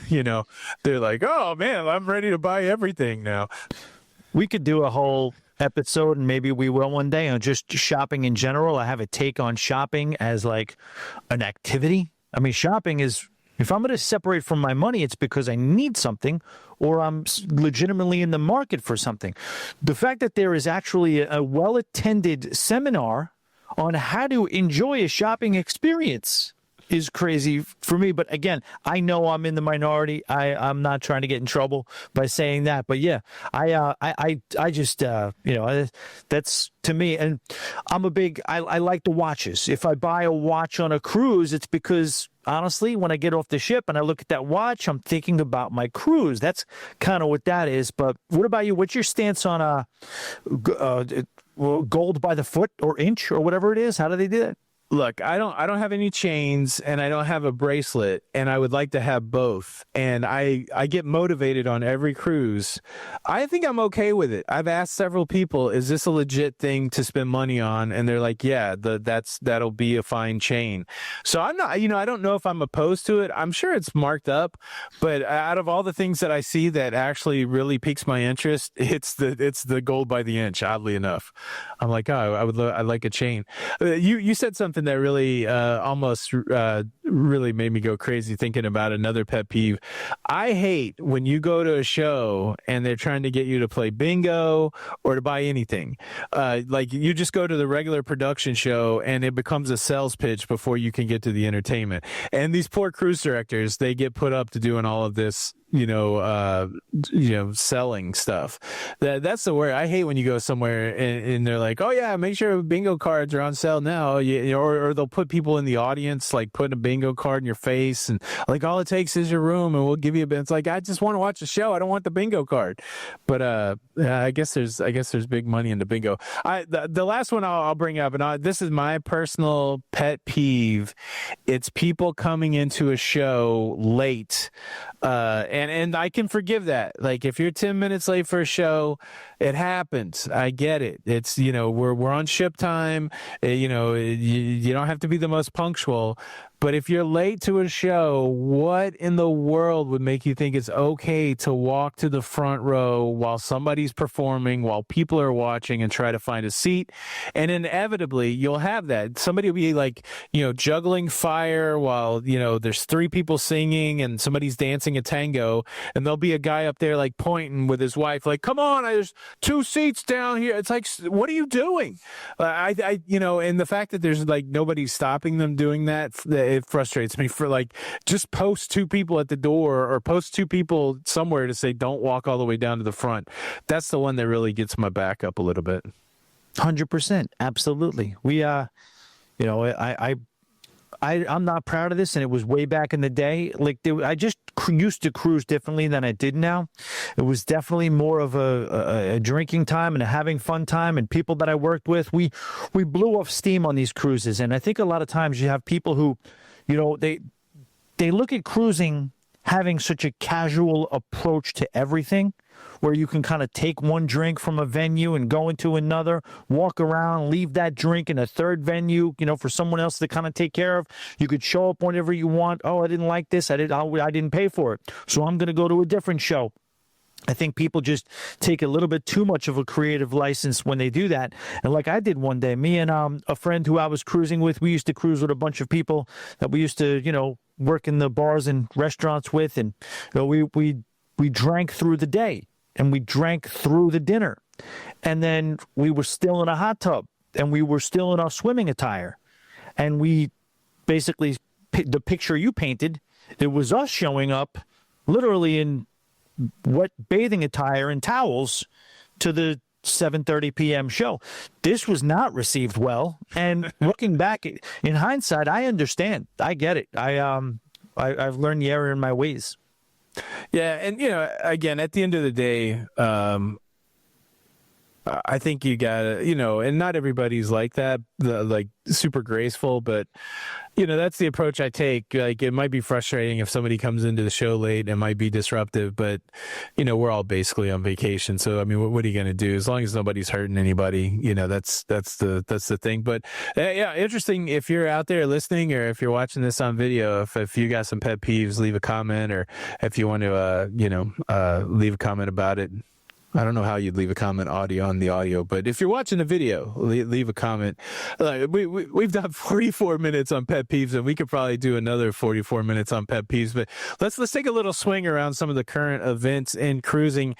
they're like, oh man, I'm ready to buy everything now. We could do a whole episode, and maybe we will one day, on just shopping in general. I have a take on shopping as like an activity. I mean, shopping is, if I'm going to separate from my money, it's because I need something or I'm legitimately in the market for something. The fact that there is actually a well-attended seminar on how to enjoy a shopping experience is crazy for me. But again, I know I'm in the minority. I'm not trying to get in trouble by saying that. But yeah, I just, that's to me. And I like the watches. If I buy a watch on a cruise, it's because honestly, when I get off the ship and I look at that watch, I'm thinking about my cruise. That's kind of what that is. But what about you? What's your stance on gold by the foot or inch or whatever it is? How do they do that? Look, I don't have any chains and I don't have a bracelet, and I would like to have both. And I get motivated on every cruise. I think I'm okay with it. I've asked several people, is this a legit thing to spend money on? And they're like, yeah, that'll be a fine chain. So I'm not, I don't know if I'm opposed to it. I'm sure it's marked up, but out of all the things that I see that actually really piques my interest, it's the gold by the inch, oddly enough. I'm like, oh, I'd like a chain. You said something that really almost really made me go crazy thinking about another pet peeve. I hate when you go to a show and they're trying to get you to play bingo or to buy anything. Like you just go to the regular production show and it becomes a sales pitch before you can get to the entertainment. And these poor cruise directors, they get put up to doing all of this, selling stuff. That's the word. I hate when you go somewhere and they're like, oh yeah, make sure bingo cards are on sale now. Or they'll put people in the audience, like putting a bingo card in your face and like, all it takes is your room and we'll give you a bit. It's like, I just want to watch the show. I don't want the bingo card. But I guess there's big money in the bingo. The last one I'll bring up, and this is my personal pet peeve. It's people coming into a show late. And I can forgive that. Like if you're 10 minutes late for a show, it happens. I get it. It's, we're on ship time. You don't have to be the most punctual. But if you're late to a show, what in the world would make you think it's okay to walk to the front row while somebody's performing, while people are watching, and try to find a seat? And inevitably, you'll have that. Somebody will be like, juggling fire while, there's 3 people singing and somebody's dancing a tango. And there'll be a guy up there like pointing with his wife, like, come on, there's 2 seats down here. It's like, what are you doing? And the fact that there's like nobody stopping them doing that, it frustrates me. For like, just post 2 people at the door or post 2 people somewhere to say, don't walk all the way down to the front. That's the one that really gets my back up a little bit. 100%. Absolutely. We, I'm not proud of this, and it was way back in the day. Like I just used to cruise differently than I did now. It was definitely more of a drinking time and a having fun time. And people that I worked with, we blew off steam on these cruises. And I think a lot of times you have people who, they look at cruising having such a casual approach to everything, where you can kind of take one drink from a venue and go into another, walk around, leave that drink in a third venue, for someone else to kind of take care of. You could show up whenever you want. Oh, I didn't like this. I didn't pay for it, so I'm going to go to a different show. I think people just take a little bit too much of a creative license when they do that. And like I did one day, me and a friend who I was cruising with, we used to cruise with a bunch of people that we used to, work in the bars and restaurants with, and we drank through the day and we drank through the dinner, and then we were still in a hot tub and we were still in our swimming attire, and we basically, the picture you painted, it was us showing up literally in wet bathing attire and towels to the 7:30 p.m. show. This was not received well, and looking back in hindsight, I understand. I get it. I've learned the error in my ways. Yeah, and again, at the end of the day, I think you gotta, and not everybody's like that, like super graceful, but that's the approach I take. Like, it might be frustrating if somebody comes into the show late, it might be disruptive, but we're all basically on vacation. So, I mean, what are you going to do? As long as nobody's hurting anybody, that's the thing. But yeah, interesting. If you're out there listening, or if you're watching this on video, if you got some pet peeves, leave a comment, or if you want to, leave a comment about it. I don't know how you'd leave a comment on the audio, but if you're watching the video, leave a comment. We've done 44 minutes on pet peeves, and we could probably do another 44 minutes on pet peeves. But let's take a little swing around some of the current events in cruising.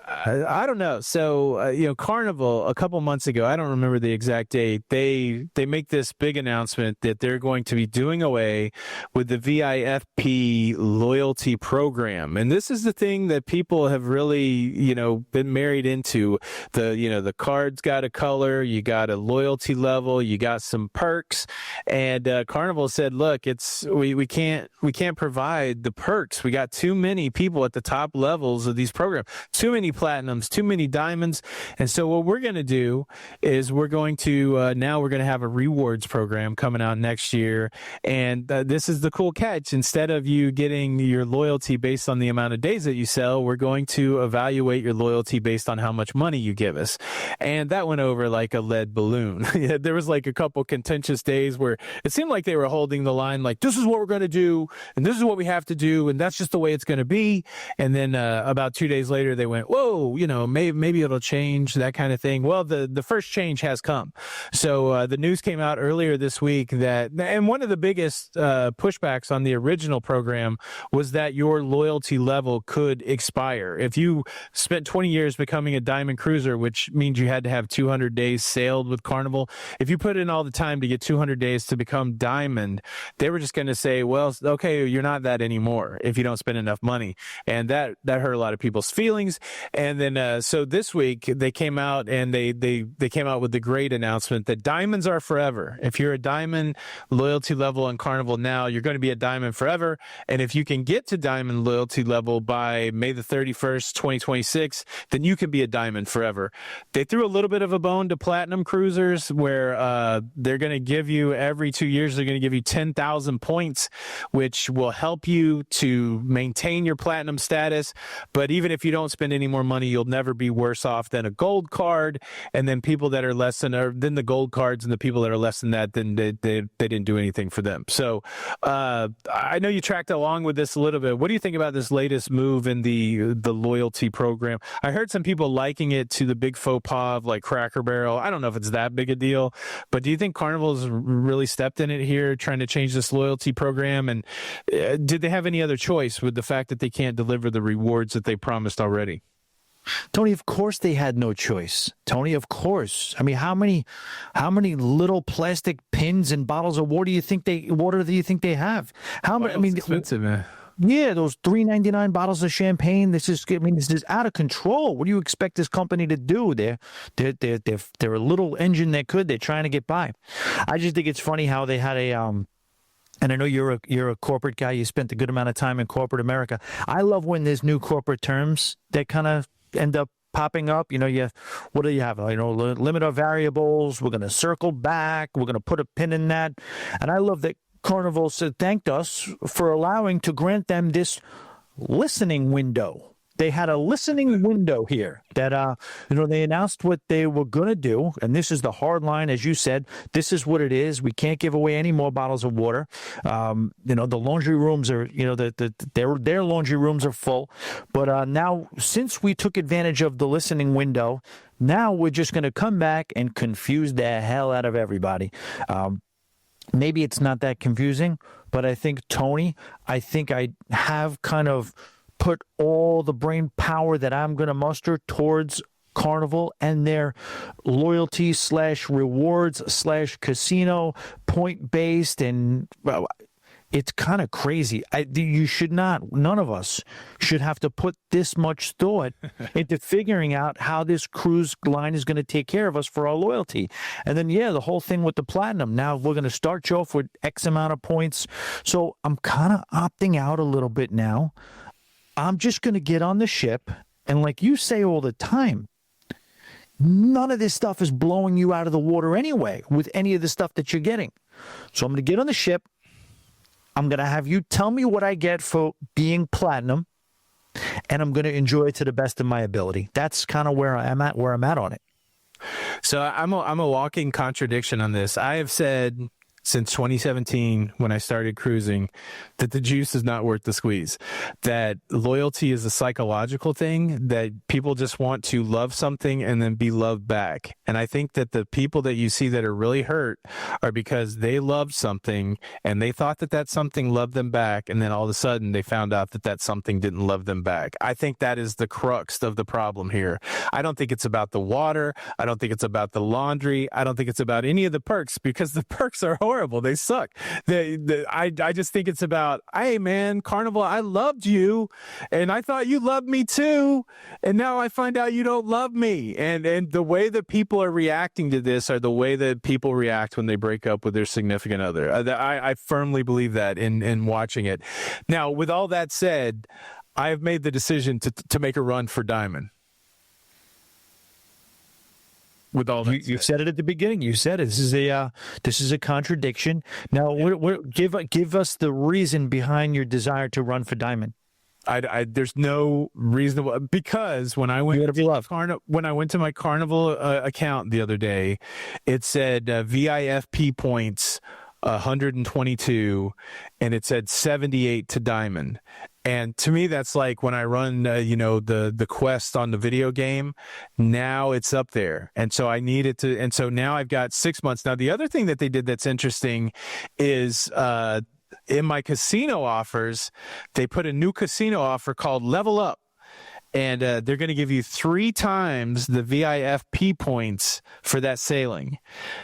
I don't know. So, Carnival, a couple months ago, I don't remember the exact date, they make this big announcement that they're going to be doing away with the VIFP loyalty program. And this is the thing that people have really, been married into. The card's got a color, you got a loyalty level, you got some perks. And Carnival said, look, we can't provide the perks. We got too many people at the top levels of these programs, too many platinums, too many diamonds. And so what we're going to do is we're going to have a rewards program coming out next year. And this is the cool catch. Instead of you getting your loyalty based on the amount of days that you sell, we're going to evaluate your loyalty based on how much money you give us. And that went over like a lead balloon. There was like a couple contentious days where it seemed like they were holding the line, like, this is what we're going to do, and this is what we have to do, and that's just the way it's going to be. And then about 2 days later, they went, whoa, maybe it'll change, that kind of thing. Well, the first change has come. So the news came out earlier this week and one of the biggest pushbacks on the original program was that your loyalty level could expire. If you spent 20 years becoming a diamond cruiser, which means you had to have 200 days sailed with Carnival, if you put in all the time to get 200 days to become diamond, they were just going to say, well, okay, you're not that anymore if you don't spend enough money. And that hurt a lot of people's feelings. And then, so this week they came out and they came out with the great announcement that diamonds are forever. If you're a diamond loyalty level on Carnival now, you're going to be a diamond forever. And if you can get to diamond loyalty level by May the 31st, 2026, then you can be a diamond forever. They threw a little bit of a bone to platinum cruisers where they're going to give you every 2 years, they're going to give you 10,000 points, which will help you to maintain your platinum status. But even if you don't spend any more money, you'll never be worse off than a gold card. And then people that are less than the gold cards, and the people that are less than that, then they didn't do anything for them. So I know you tracked along with this a little bit. What do you think about this latest move in the loyalty program? I heard some people liking it to the big faux pas of like Cracker Barrel. I don't know if it's that big a deal, but do you think Carnival's really stepped in it here, trying to change this loyalty program? And did they have any other choice with the fact that they can't deliver the rewards that they promised already? Tony, of course they had no choice. Tony, of course. I mean, how many little plastic pins and bottles of water do you think they have? How many? I mean, expensive, man. Yeah, those $3.99 bottles of champagne. This is out of control. What do you expect this company to do? They're a little engine they're trying to get by. I just think it's funny how they had and I know you're a corporate guy. You spent a good amount of time in corporate America. I love when there's new corporate terms that kind of end up popping up. What do you have? Limit of variables. We're going to circle back. We're going to put a pin in that. And I love that Carnival thanked us for allowing to grant them this listening window. They had a listening window here that, they announced what they were going to do. And this is the hard line, as you said. This is what it is. We can't give away any more bottles of water. The laundry rooms are, their laundry rooms are full. But now, since we took advantage of the listening window, now we're just going to come back and confuse the hell out of everybody. maybe it's not that confusing, but I think, Tony, I think I have kind of put all the brain power that I'm going to muster towards Carnival and their loyalty / rewards / casino point based, and well, it's kind of crazy. You should not, none of us should have to put this much thought into figuring out how this cruise line is going to take care of us for our loyalty. And then, yeah, the whole thing with the platinum. Now we're going to start you off with X amount of points. So I'm kind of opting out a little bit now. I'm just going to get on the ship. And like you say all the time, none of this stuff is blowing you out of the water anyway with any of the stuff that you're getting. So I'm going to get on the ship. I'm going to have you tell me what I get for being platinum, and I'm going to enjoy it to the best of my ability. That's kind of where I'm at on it. So I'm a walking contradiction on this. I have said since 2017, when I started cruising, that the juice is not worth the squeeze, that loyalty is a psychological thing, that people just want to love something and then be loved back. And I think that the people that you see that are really hurt are because they loved something and they thought that that something loved them back. And then all of a sudden they found out that that something didn't love them back. I think that is the crux of the problem here. I don't think it's about the water. I don't think it's about the laundry. I don't think it's about any of the perks, because the perks are horrible. They suck. I just think it's about, hey man, Carnival, I loved you and I thought you loved me too, and now I find out you don't love me. And the way that people are reacting to this are the way that people react when they break up with their significant other. I firmly believe that in watching it. Now, with all that said, I have made the decision to make a run for Diamond. With all that you said it at the beginning. You said it. This is a contradiction. Now, give us the reason behind your desire to run for Diamond. There's no reasonable, because when I went to my Carnival account the other day, it said VIFP points 122, and it said 78 to Diamond. And to me, that's like when I run, the quest on the video game. Now it's up there, and so I needed to. And so now I've got 6 months. Now the other thing that they did that's interesting is in my casino offers, they put a new casino offer called Level Up. And they're going to give you 3 times the VIFP points for that sailing.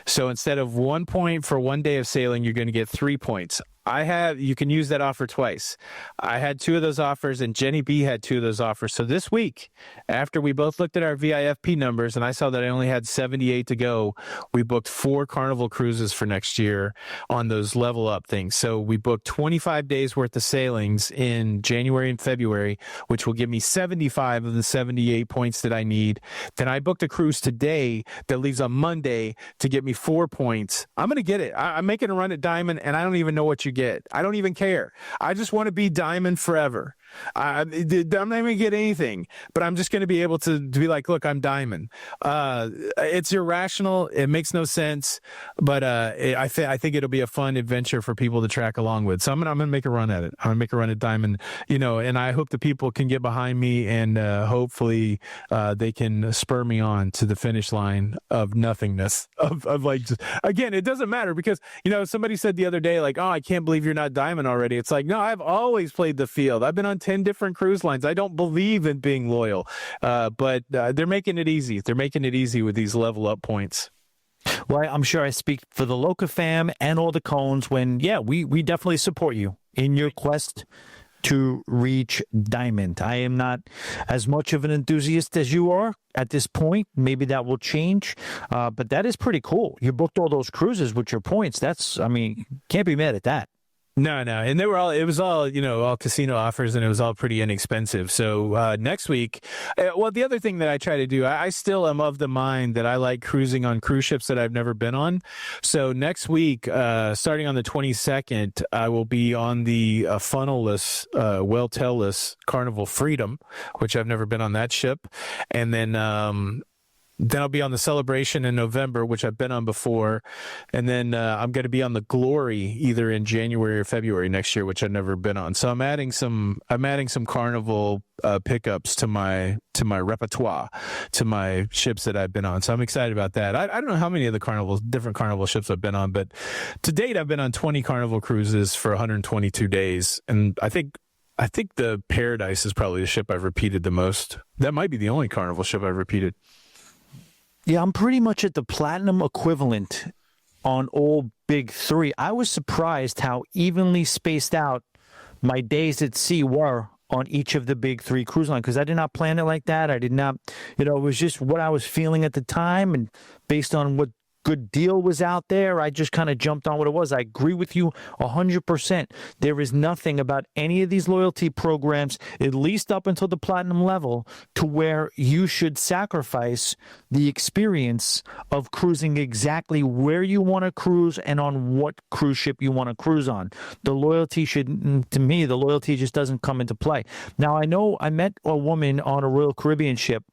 So instead of 1 point for 1 day of sailing, you're going to get 3 points. You can use that offer twice. I had 2 of those offers, and Jenny B had 2 of those offers. So this week, after we both looked at our VIFP numbers and I saw that I only had 78 to go, we booked 4 Carnival cruises for next year on those level up things. So we booked 25 days worth of sailings in January and February, which will give me 75 of the 78 points that I need. Then I booked a cruise today that leaves on Monday to get me 4 points. I'm going to get it. I'm making a run at Diamond, and I don't even know what you get. I don't even care. I just want to be Diamond forever. I'm not even going to get anything, but I'm just going to be able to be like, look, I'm Diamond. It's irrational. It makes no sense, but I think it'll be a fun adventure for people to track along with. So I'm going to make a run at it. I'm going to make a run at Diamond, and I hope the people can get behind me, and hopefully they can spur me on to the finish line of nothingness, of like, just, again, it doesn't matter, because, somebody said the other day, like, oh, I can't believe you're not Diamond already. It's like, no, I've always played the field. I've been on 10 different cruise lines. I don't believe in being loyal, but they're making it easy. They're making it easy with these level up points. Well, I'm sure I speak for the Loca fam and all the Cones when, we definitely support you in your quest to reach Diamond. I am not as much of an enthusiast as you are at this point. Maybe that will change, but that is pretty cool. You booked all those cruises with your points. Can't be mad at that. No. And it was all casino offers, and it was all pretty inexpensive. So next week, the other thing that I try to do, I still am of the mind that I like cruising on cruise ships that I've never been on. So next week, starting on the 22nd, I will be on the funnel-less, well-tailless Carnival Freedom, which I've never been on that ship. And then then I'll be on the Celebration in November, which I've been on before, and then I'm going to be on the Glory either in January or February next year, which I've never been on. So I'm adding some Carnival pickups to my repertoire, to my ships that I've been on. So I'm excited about that. I don't know how many of the different Carnival ships I've been on, but to date I've been on 20 Carnival cruises for 122 days, and I think the Paradise is probably the ship I've repeated the most. That might be the only Carnival ship I've repeated. Yeah, I'm pretty much at the platinum equivalent on all big three. I was surprised how evenly spaced out my days at sea were on each of the big three cruise lines, because I did not plan it like that. I did not, it was just what I was feeling at the time, and based on what good deal was out there, I just kind of jumped on what it was. I agree with you 100%. There is nothing about any of these loyalty programs, at least up until the platinum level, to where you should sacrifice the experience of cruising exactly where you want to cruise and on what cruise ship you want to cruise on. The loyalty to me, the loyalty just doesn't come into play. Now, I know I met a woman on a Royal Caribbean ship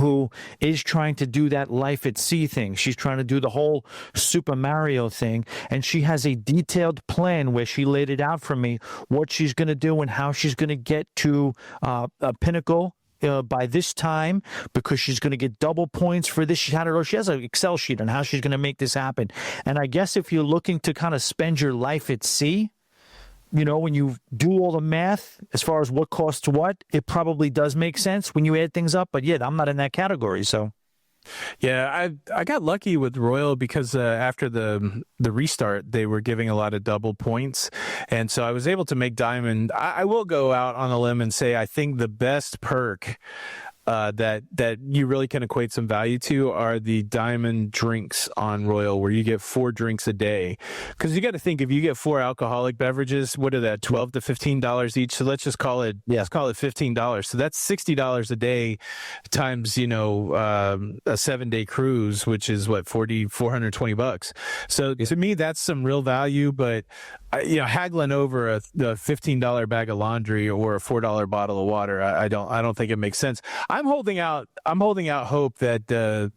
who is trying to do that life at sea thing. She's trying to do the whole Super Mario thing, and she has a detailed plan where she laid it out for me, what she's going to do and how she's going to get to a pinnacle by this time, because she's going to get double points for this. She has an Excel sheet on how she's going to make this happen. And I guess if you're looking to kind of spend your life at sea, when you do all the math as far as what costs what, it probably does make sense when you add things up. But yeah, I'm not in that category. So, yeah, I got lucky with Royal because after the restart, they were giving a lot of double points, and so I was able to make Diamond. I will go out on a limb and say I think the best perk that you really can equate some value to are the Diamond drinks on Royal, where you get 4 drinks a day. Because you got to think, if you get 4 alcoholic beverages, what are that, $12 to $15 each? So let's just call it $15. So that's $60 a day times a 7-day cruise, which is what, $420. So to me, that's some real value. But haggling over a $15 bag of laundry or a $4 bottle of water, I don't think it makes sense. I'm holding out hope that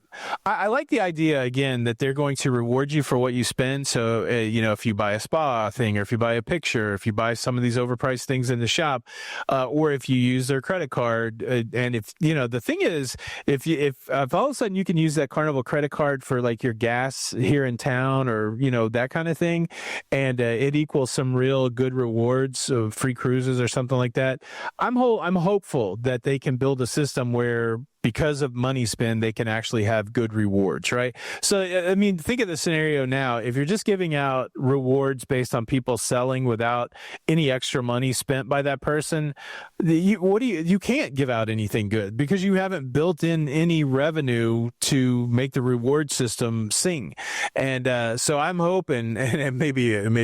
I like the idea, again, that they're going to reward you for what you spend. So, if you buy a spa thing, or if you buy a picture, if you buy some of these overpriced things in the shop, or if you use their credit card, and if, the thing is, if all of a sudden you can use that Carnival credit card for like your gas here in town, or, that kind of thing, and it equals some real good rewards of free cruises or something like that, I'm hopeful that they can build a system where, because of money spent, they can actually have good rewards, right? So, I mean, think of the scenario now. If you're just giving out rewards based on people selling without any extra money spent by that person, you can't give out anything good, because you haven't built in any revenue to make the reward system sing. And so I'm hoping, and it may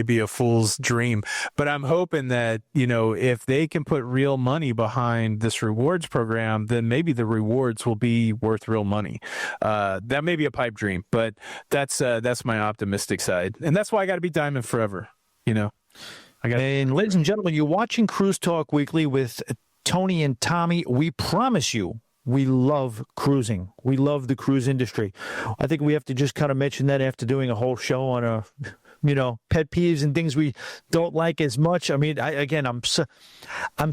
be a fool's dream, but I'm hoping that, if they can put real money behind this rewards program, then maybe the rewards will be worth real money. That may be a pipe dream, but that's my optimistic side, and that's why I got to be Diamond forever. And ladies and gentlemen, you're watching Cruise Talk Weekly with Tony and Tommy. We promise you, we love cruising. We love the cruise industry. I think we have to just kind of mention that after doing a whole show on pet peeves and things we don't like as much. I mean, I'm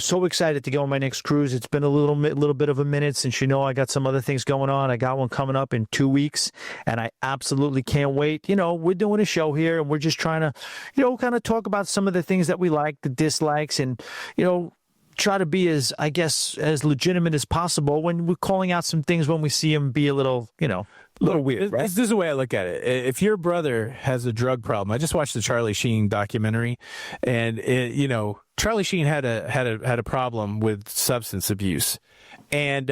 so excited to go on my next cruise. It's been a little bit of a minute since, I got some other things going on. I got one coming up in 2 weeks, and I absolutely can't wait. We're doing a show here, and we're just trying to, kind of talk about some of the things that we like, the dislikes, and, try to be as legitimate as possible when we're calling out some things when we see them be a little weird, right? This is the way I look at it. If your brother has a drug problem, I just watched the Charlie Sheen documentary, and Charlie Sheen had a problem with substance abuse, and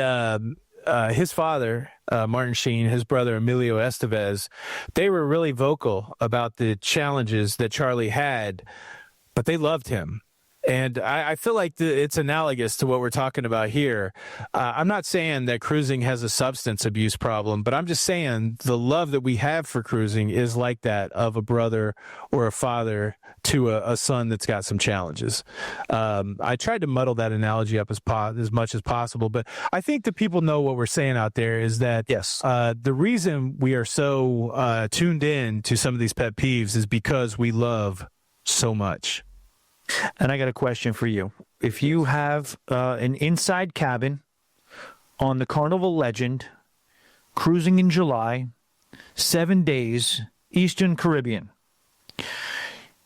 his father, Martin Sheen, his brother Emilio Estevez, they were really vocal about the challenges that Charlie had, but they loved him. And I feel like it's analogous to what we're talking about here. I'm not saying that cruising has a substance abuse problem, but I'm just saying the love that we have for cruising is like that of a brother or a father to a son that's got some challenges. I tried to muddle that analogy up as much as possible, but I think that people know what we're saying out there is that Yes. the reason we are so tuned in to some of these pet peeves is because we love so much. And I got a question for you. If you have an inside cabin on the Carnival Legend, cruising in July, 7 days, Eastern Caribbean,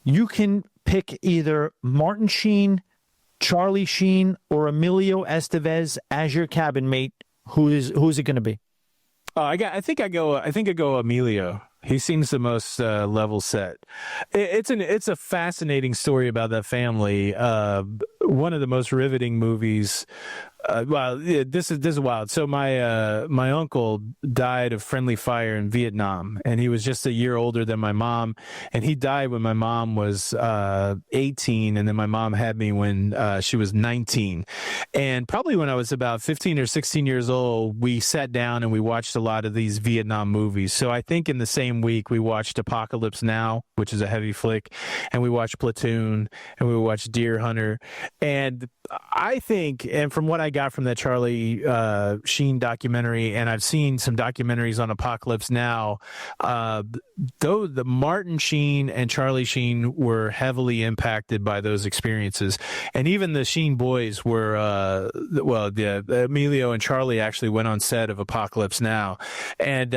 you can pick either Martin Sheen, Charlie Sheen, or Emilio Estevez as your cabin mate. Who's it going to be? I think I go Emilio. He seems the most level set. It's a fascinating story about that family. One of the most riveting movies. This is wild. So my uncle died of friendly fire in Vietnam, and he was just a year older than my mom, and he died when my mom was 18, and then my mom had me when she was 19. And probably when I was about 15 or 16 years old, we sat down and we watched a lot of these Vietnam movies. So I think in the same week we watched Apocalypse Now, which is a heavy flick, and we watched Platoon, and we watched Deer Hunter. And I think, and from what I got from that Charlie Sheen documentary, and I've seen some documentaries on Apocalypse Now, though the Martin Sheen and Charlie Sheen were heavily impacted by those experiences, and even the Sheen boys were, Emilio and Charlie actually went on set of Apocalypse Now, and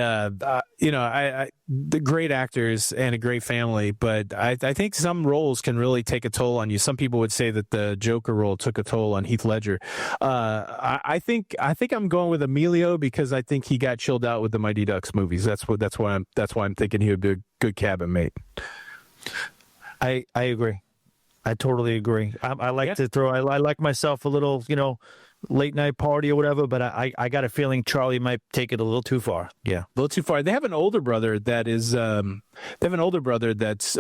the great actors and a great family, but I think some roles can really take a toll on you. Some people would say that the Joker role took a toll on Heath Ledger. I think I'm going with Emilio because I think he got chilled out with the Mighty Ducks movies. That's why I'm thinking he would be a good cabin mate. I agree. I totally agree. I like to throw. I like myself a little, late night party or whatever, but I got a feeling Charlie might take it a little too far. Yeah, a little too far. They have an older brother that's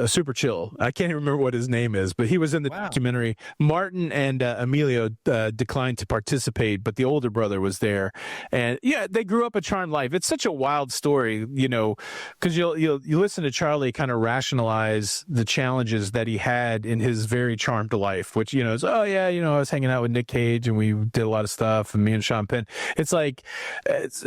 super chill. I can't even remember what his name is, but he was in the documentary. Martin and Emilio declined to participate, but the older brother was there, and they grew up a charmed life. It's such a wild story, because you listen to Charlie kind of rationalize the challenges that he had in his very charmed life, which is I was hanging out with Nick Cage and we did a lot of stuff, and me and Sean Penn. It's like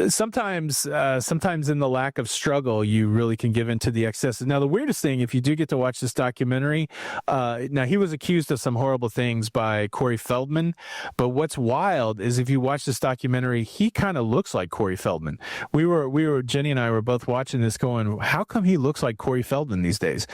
sometimes in the lack of struggle, you really can give into the excesses. Now, the weirdest thing, if you do get to watch this documentary, now he was accused of some horrible things by Corey Feldman, but what's wild is if you watch this documentary, he kind of looks like Corey Feldman. Jenny and I were both watching this going, how come he looks like Corey Feldman these days?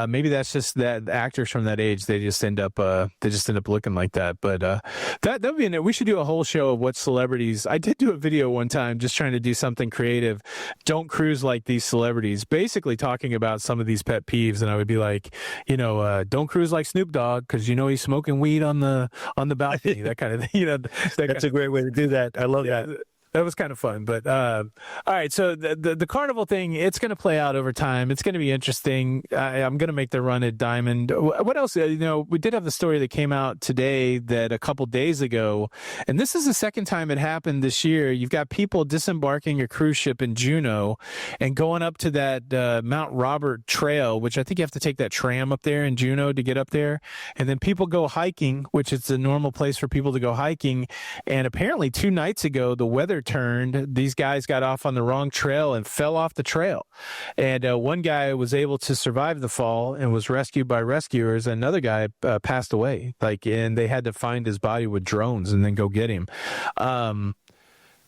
Maybe that's just that actors from that age, they just end up looking like that. But that would be we should do a whole show of what celebrities. I did do a video one time just trying to do something creative. Don't cruise like these celebrities, basically talking about some of these pet peeves. And I would be like, don't cruise like Snoop Dogg because he's smoking weed on the balcony, that kind of thing. That's a great way to do that. I love that. That was kind of fun. But all right, so the Carnival thing, it's going to play out over time. It's going to be interesting. I'm going to make the run at Diamond. What else? We did have the story that came out today that a couple days ago, and this is the second time it happened this year. You've got people disembarking a cruise ship in Juneau and going up to that Mount Robert Trail, which I think you have to take that tram up there in Juneau to get up there. And then people go hiking, which is a normal place for people to go hiking. And apparently 2 nights ago, the weather turned. These guys got off on the wrong trail and fell off the trail. And one guy was able to survive the fall and was rescued by rescuers. Another guy passed away. And they had to find his body with drones and then go get him.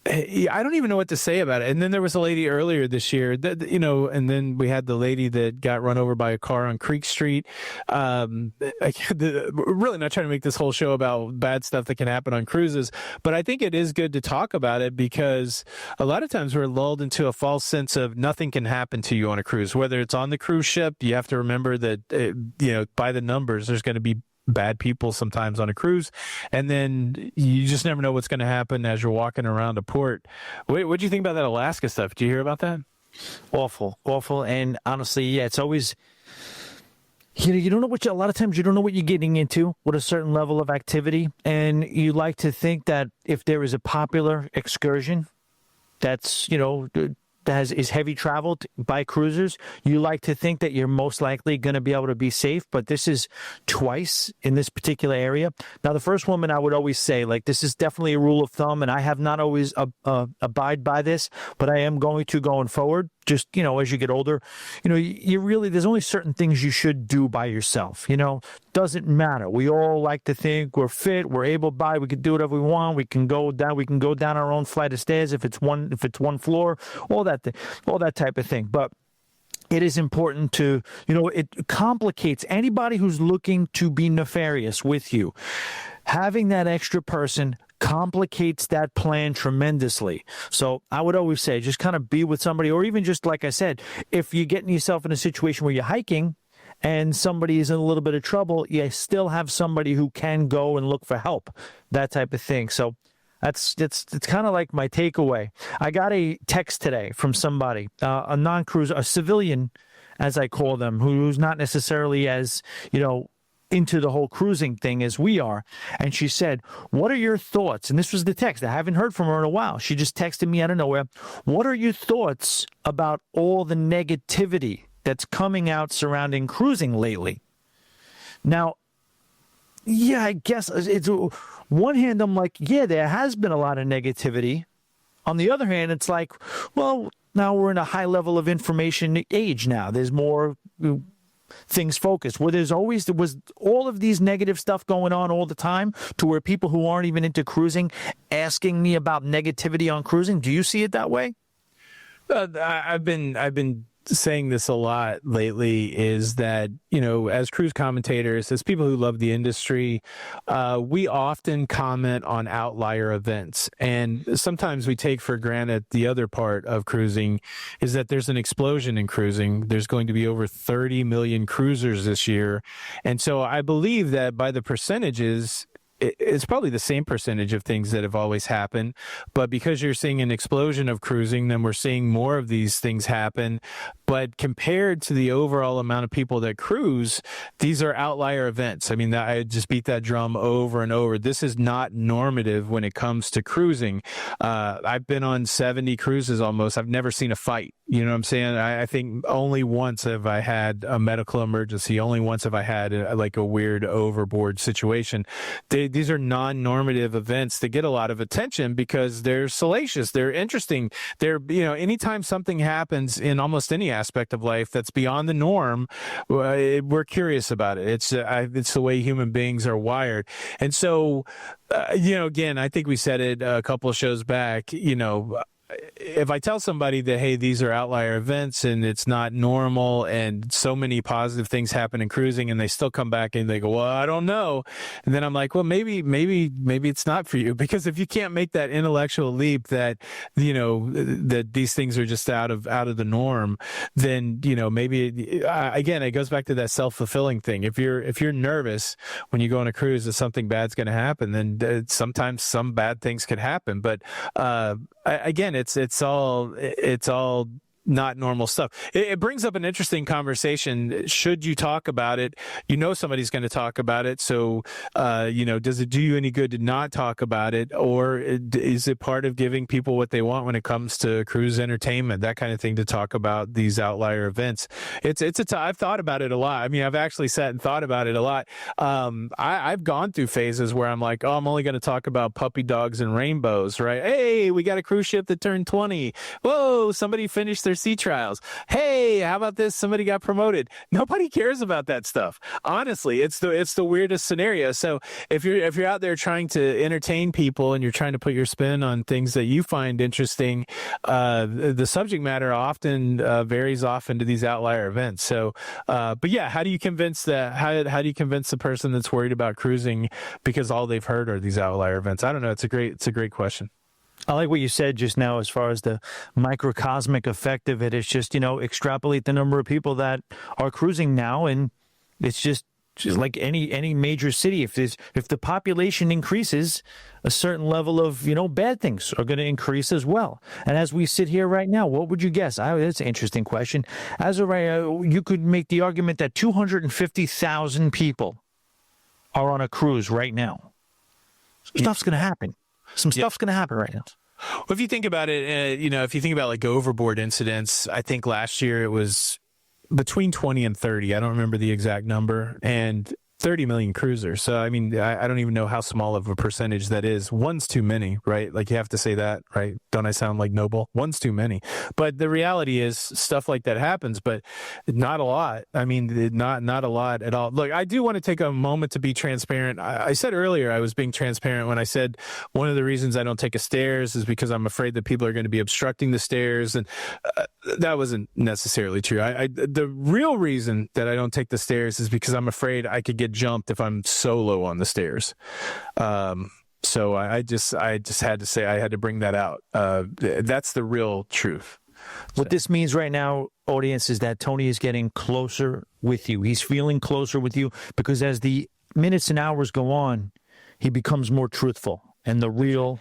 I don't even know what to say about it. And then there was a lady earlier this year, and then we had the lady that got run over by a car on Creek Street. Really not trying to make this whole show about bad stuff that can happen on cruises, but I think it is good to talk about it because a lot of times we're lulled into a false sense of nothing can happen to you on a cruise. Whether it's on the cruise ship, you have to remember that, by the numbers, there's going to be bad people sometimes on a cruise, and then you just never know what's going to happen as you're walking around a port. What do you think about that Alaska stuff? Did you hear about that? Awful. And honestly, it's always You don't know a lot of times you don't know what you're getting into with a certain level of activity. And you like to think that if there is a popular excursion that's, that is heavy traveled by cruisers, you like to think that you're most likely going to be able to be safe. But this is twice in this particular area. Now, the first woman, I would always say, like, this is definitely a rule of thumb, and I have not always abide by this, but I am going to going forward. Just, as you get older, there's only certain things you should do by yourself. Doesn't matter. We all like to think we're fit, we're able-bodied, we can do whatever we want. We can go down our own flight of stairs if it's one floor, all that type of thing. But it is important to, it complicates anybody who's looking to be nefarious with you. Having that extra person complicates that plan tremendously. So I would always say, just kind of be with somebody, or even just, like I said, if you're getting yourself in a situation where you're hiking and somebody is in a little bit of trouble, you still have somebody who can go and look for help, that type of thing. So it's kind of like my takeaway. I got a text today from somebody, a non-cruiser, a civilian, as I call them, who's not necessarily as, into the whole cruising thing as we are. And she said, what are your thoughts? And this was the text. I haven't heard from her in a while. She just texted me out of nowhere. What are your thoughts about all the negativity that's coming out surrounding cruising lately? Now, yeah, I guess it's one hand, I'm like, yeah, there has been a lot of negativity. On the other hand, it's like, well, now we're in a high level of information age now. There's more things focused, where there was all of these negative stuff going on all the time, to where people who aren't even into cruising asking me about negativity on cruising. Do you see it that way? I've been saying this a lot lately, is that, as cruise commentators, as people who love the industry, we often comment on outlier events. And sometimes we take for granted the other part of cruising is that there's an explosion in cruising. There's going to be over 30 million cruisers this year. And so I believe that by the percentages, it's probably the same percentage of things that have always happened, but because you're seeing an explosion of cruising, then we're seeing more of these things happen. But compared to the overall amount of people that cruise, these are outlier events. I mean, I just beat that drum over and over. This is not normative when it comes to cruising. I've been on 70 cruises almost. I've never seen a fight. You know what I'm saying? I think only once have I had a medical emergency. Only once have I had like a weird overboard situation. These are non-normative events that get a lot of attention because they're salacious. They're interesting. They're, anytime something happens in almost any aspect of life that's beyond the norm, we're curious about it. It's the way human beings are wired. And so, again, I think we said it a couple of shows back, if I tell somebody that, hey, these are outlier events and it's not normal and so many positive things happen in cruising, and they still come back and they go, well, I don't know. And then I'm like, well, maybe it's not for you, because if you can't make that intellectual leap that, that these things are just out of the norm, then, maybe again, it goes back to that self-fulfilling thing. If you're nervous when you go on a cruise that something bad's going to happen, then sometimes some bad things could happen. But, again, it's all not normal stuff. It brings up an interesting conversation. Should you talk about it? Somebody's going to talk about it. So, does it do you any good to not talk about it? Or is it part of giving people what they want when it comes to cruise entertainment, that kind of thing, to talk about these outlier events? I've thought about it a lot. I mean, I've actually sat and thought about it a lot. I've gone through phases where I'm like, I'm only going to talk about puppy dogs and rainbows, right? Hey, we got a cruise ship that turned 20. Whoa, somebody finished their sea trials. Hey, how about this? Somebody got promoted. Nobody cares about that stuff. Honestly, it's the weirdest scenario. So if you're out there trying to entertain people and you're trying to put your spin on things that you find interesting, the subject matter often varies off into these outlier events. So, but yeah, how do you convince the person that's worried about cruising because all they've heard are these outlier events? I don't know. It's a great question. I like what you said just now as far as the microcosmic effect of it. It's just, extrapolate the number of people that are cruising now, and it's just just like any major city, if the population increases, a certain level of bad things are going to increase as well. And as we sit here right now, what would you guess? That's an interesting question. As of right now, you could make the argument that 250,000 people are on a cruise right now. Stuff's going to happen. Some stuff's going to happen right now. Well, if you think about it, if you think about like overboard incidents, I think last year it was between 20 and 30. I don't remember the exact number. And 30 million cruisers. So, I mean, I don't even know how small of a percentage that is. One's too many, right? Like, you have to say that, right? Don't I sound like noble? One's too many. But the reality is stuff like that happens, but not a lot. I mean, not a lot at all. Look, I do want to take a moment to be transparent. I said earlier I was being transparent when I said one of the reasons I don't take a stairs is because I'm afraid that people are going to be obstructing the stairs. And that wasn't necessarily true. The real reason that I don't take the stairs is because I'm afraid I could get jumped if I'm solo on the stairs. So I just had to say, I had to bring that out. That's the real truth. What this means right now, audience, is that Tony is getting closer with you. He's feeling closer with you because as the minutes and hours go on, he becomes more truthful, and the real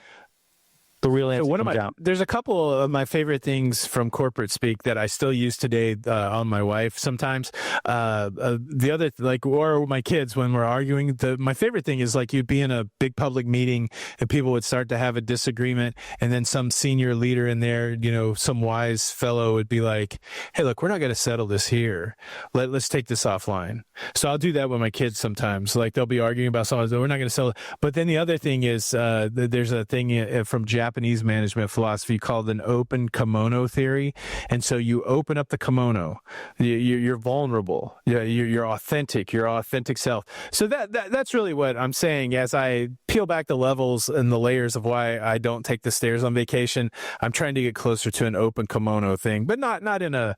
answer comes out. There's a couple of my favorite things from corporate speak that I still use today on my wife sometimes. The other, or my kids when we're arguing, my favorite thing is you'd be in a big public meeting and people would start to have a disagreement, and then some senior leader in there, some wise fellow would be like, hey, look, we're not going to settle this here. Let's take this offline. So I'll do that with my kids sometimes. They'll be arguing about something, so we're not going to settle it. But then the other thing is there's a thing from Japanese management philosophy called an open kimono theory. And so you open up the kimono, you're vulnerable, you're authentic, your authentic self. So that's really what I'm saying. As I peel back the levels and the layers of why I don't take the stairs on vacation, I'm trying to get closer to an open kimono thing, but not in a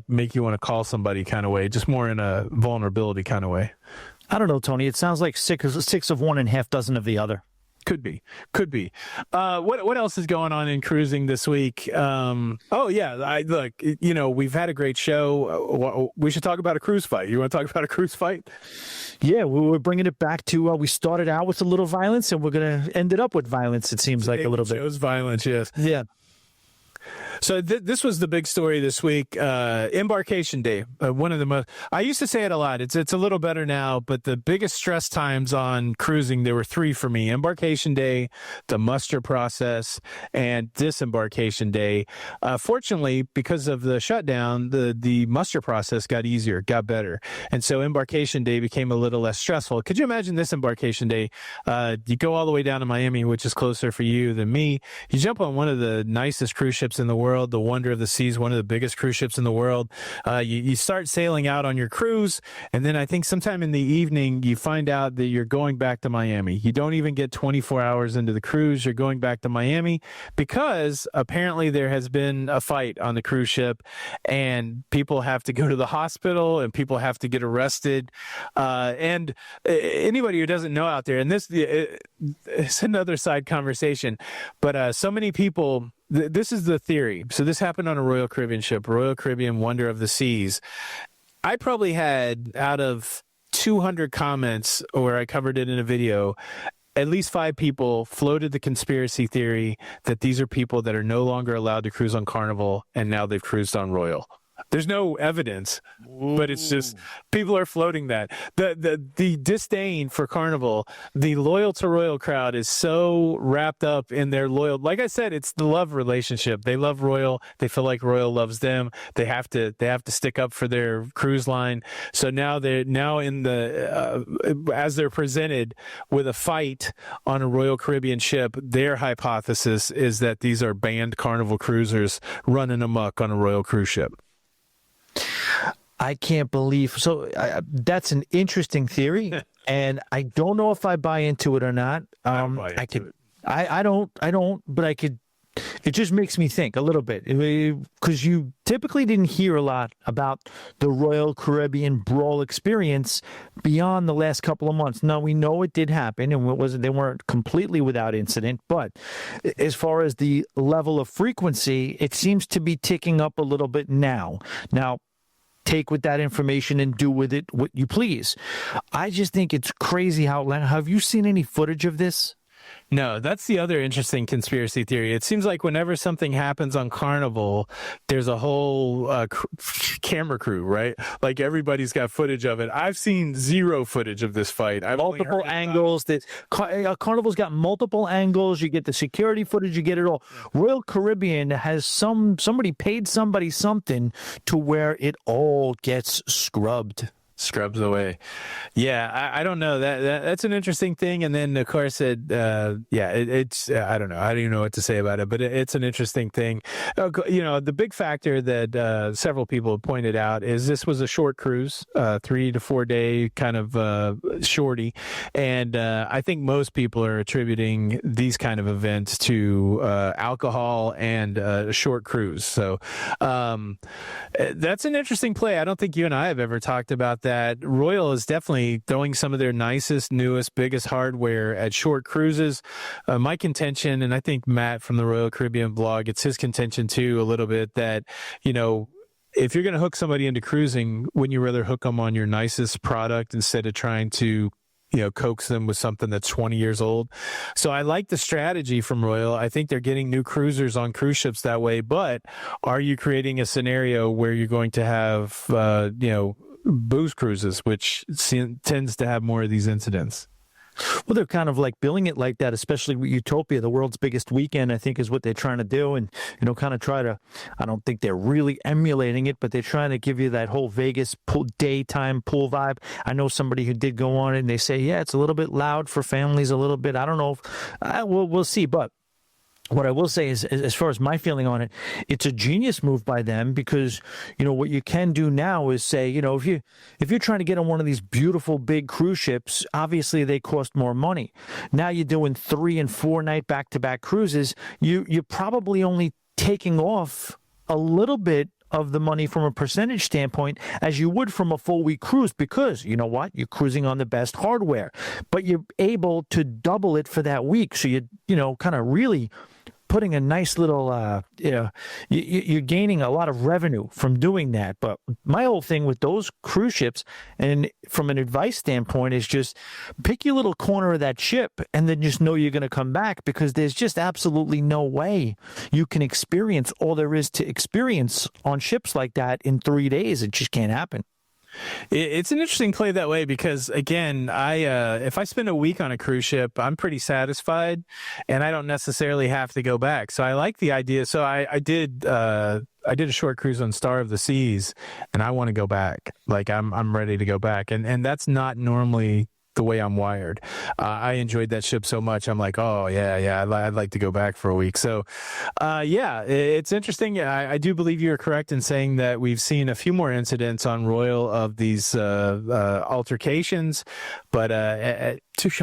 make you want to call somebody kind of way, just more in a vulnerability kind of way. I don't know, Tony. It sounds like six of one and half dozen of the other. Could be. What else is going on in cruising this week? We've had a great show. We should talk about a cruise fight. You want to talk about a cruise fight? Yeah, we're bringing it back to, we started out with a little violence and we're going to end it up with violence, it seems like a little bit. It was violence, yes. Yeah. So this was the big story this week. Embarkation Day, one of the most. I used to say it a lot. It's a little better now, but the biggest stress times on cruising, there were three for me: Embarkation Day, the muster process, and Disembarkation Day. Fortunately, because of the shutdown, the muster process got easier, got better, and so Embarkation Day became a little less stressful. Could you imagine this Embarkation Day? You go all the way down to Miami, which is closer for you than me. You jump on one of the nicest cruise ships in the world, the Wonder of the Seas, one of the biggest cruise ships in the world. You start sailing out on your cruise, and then I think sometime in the evening you find out that you're going back to Miami. You don't even get 24 hours into the cruise. You're going back to Miami because apparently there has been a fight on the cruise ship, and people have to go to the hospital, and people have to get arrested. And anybody who doesn't know out there, and it's another side conversation, but so many people. This is the theory. So this happened on a Royal Caribbean ship, Royal Caribbean Wonder of the Seas. I probably had, out of 200 comments where I covered it in a video, at least 5 people floated the conspiracy theory that these are people that are no longer allowed to cruise on Carnival, and now they've cruised on Royal. There's no evidence, but it's just people are floating that. The disdain for Carnival, the loyal to Royal crowd is so wrapped up in their loyal. Like I said, it's the love relationship. They love Royal. They feel like Royal loves them. They have to stick up for their cruise line. So now in the as they're presented with a fight on a Royal Caribbean ship, their hypothesis is that these are banned Carnival cruisers running amok on a Royal cruise ship. I can't believe so. That's an interesting theory, and I don't know if I buy into it or not. I don't, but I could. It just makes me think a little bit because you typically didn't hear a lot about the Royal Caribbean brawl experience beyond the last couple of months. Now, we know it did happen, and they weren't completely without incident, but as far as the level of frequency, it seems to be ticking up a little bit now. Now, take with that information and do with it what you please. I just think it's crazy how, have you seen any footage of this? No, that's the other interesting conspiracy theory. It seems like whenever something happens on Carnival, there's a whole camera crew, right? Like everybody's got footage of it. I've seen zero footage of this fight. I've multiple angles. That Carnival's got multiple angles. You get the security footage. You get it all. Yeah. Royal Caribbean has somebody paid somebody something to where it all gets scrubs away. Yeah, I don't know. That's an interesting thing. And then of course it's I don't know. I don't even know what to say about it, but it's an interesting thing. You know, the big factor that several people have pointed out is this was a short cruise, 3 to 4 day kind of shorty, and I think most people are attributing these kind of events to alcohol and a short cruise. So that's an interesting play. I don't think you and I have ever talked about that. Royal is definitely throwing some of their nicest, newest, biggest hardware at short cruises. My contention, and I think Matt from the Royal Caribbean blog, it's his contention too, a little bit, that, you know, if you're going to hook somebody into cruising, wouldn't you rather hook them on your nicest product instead of trying to, you know, coax them with something that's 20 years old? So I like the strategy from Royal. I think they're getting new cruisers on cruise ships that way. But are you creating a scenario where you're going to have, booze cruises, which tends to have more of these incidents? Well, they're kind of like billing it like that, especially with Utopia, the world's biggest weekend, I think is what they're trying to do. And, you know, kind of try to, I don't think they're really emulating it, but they're trying to give you that whole Vegas daytime pool vibe. I know somebody who did go on it and they say, yeah, it's a little bit loud for families, a little bit. I don't know. We'll see. But what I will say is, as far as my feeling on it, it's a genius move by them, because, you know, what you can do now is say, you know, if you're trying to get on one of these beautiful big cruise ships, obviously they cost more money. Now you're doing 3 and 4 night back-to-back cruises. You're probably only taking off a little bit of the money from a percentage standpoint as you would from a full week cruise, because you know what, you're cruising on the best hardware, but you're able to double it for that week. So you know, kind of really putting a nice little, you're gaining a lot of revenue from doing that. But my whole thing with those cruise ships, and from an advice standpoint, is just pick your little corner of that ship and then just know you're going to come back, because there's just absolutely no way you can experience all there is to experience on ships like that in 3 days. It just can't happen. It's an interesting play that way, because again, if I spend a week on a cruise ship, I'm pretty satisfied and I don't necessarily have to go back. So I like the idea. So I did a short cruise on Star of the Seas, and I want to go back. Like I'm ready to go back. And that's not normally the way I'm wired. I enjoyed that ship so much. I'm like, oh yeah, I'd like to go back for a week. So, it's interesting. I do believe you're correct in saying that we've seen a few more incidents on Royal of these altercations, but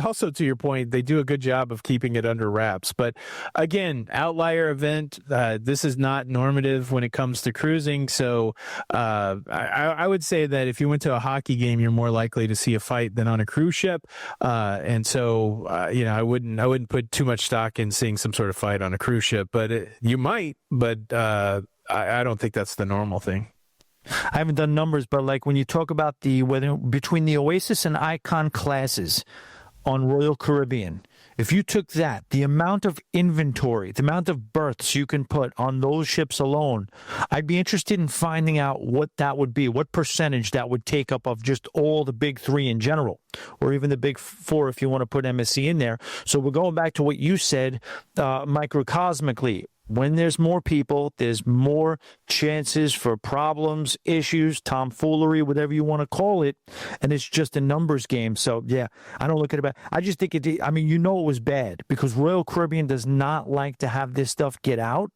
also to your point, they do a good job of keeping it under wraps. But again, outlier event. This is not normative when it comes to cruising. So I would say that if you went to a hockey game, you're more likely to see a fight than on a cruise ship. And so I wouldn't put too much stock in seeing some sort of fight on a cruise ship. But you might. But I don't think that's the normal thing. I haven't done numbers, but like when you talk about between the Oasis and Icon classes on Royal Caribbean, if you took that, the amount of inventory, the amount of berths you can put on those ships alone, I'd be interested in finding out what that would be, what percentage that would take up of just all the big 3 in general, or even the big 4 if you want to put MSC in there. So we're going back to what you said, microcosmically. When there's more people, there's more chances for problems, issues, tomfoolery, whatever you want to call it. And it's just a numbers game. So, yeah, I don't look at it. I just think it was bad, because Royal Caribbean does not like to have this stuff get out.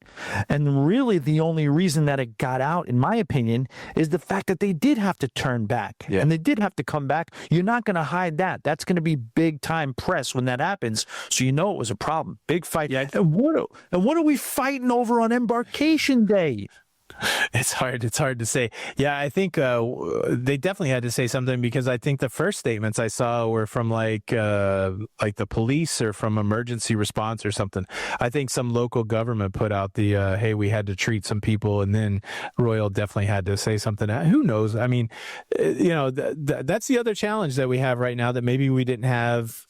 And really the only reason that it got out, in my opinion, is the fact that they did have to turn back. Yeah. And they did have to come back. You're not going to hide that. That's going to be big time press when that happens. So it was a problem. Big fight. Yeah. And what are we fighting over on Embarkation Day? It's hard to say. Yeah, I think they definitely had to say something, because I think the first statements I saw were from like the police or from emergency response or something. I think some local government put out the hey, we had to treat some people, and then Royal definitely had to say something. Who knows? I mean, that's the other challenge that we have right now that maybe we didn't have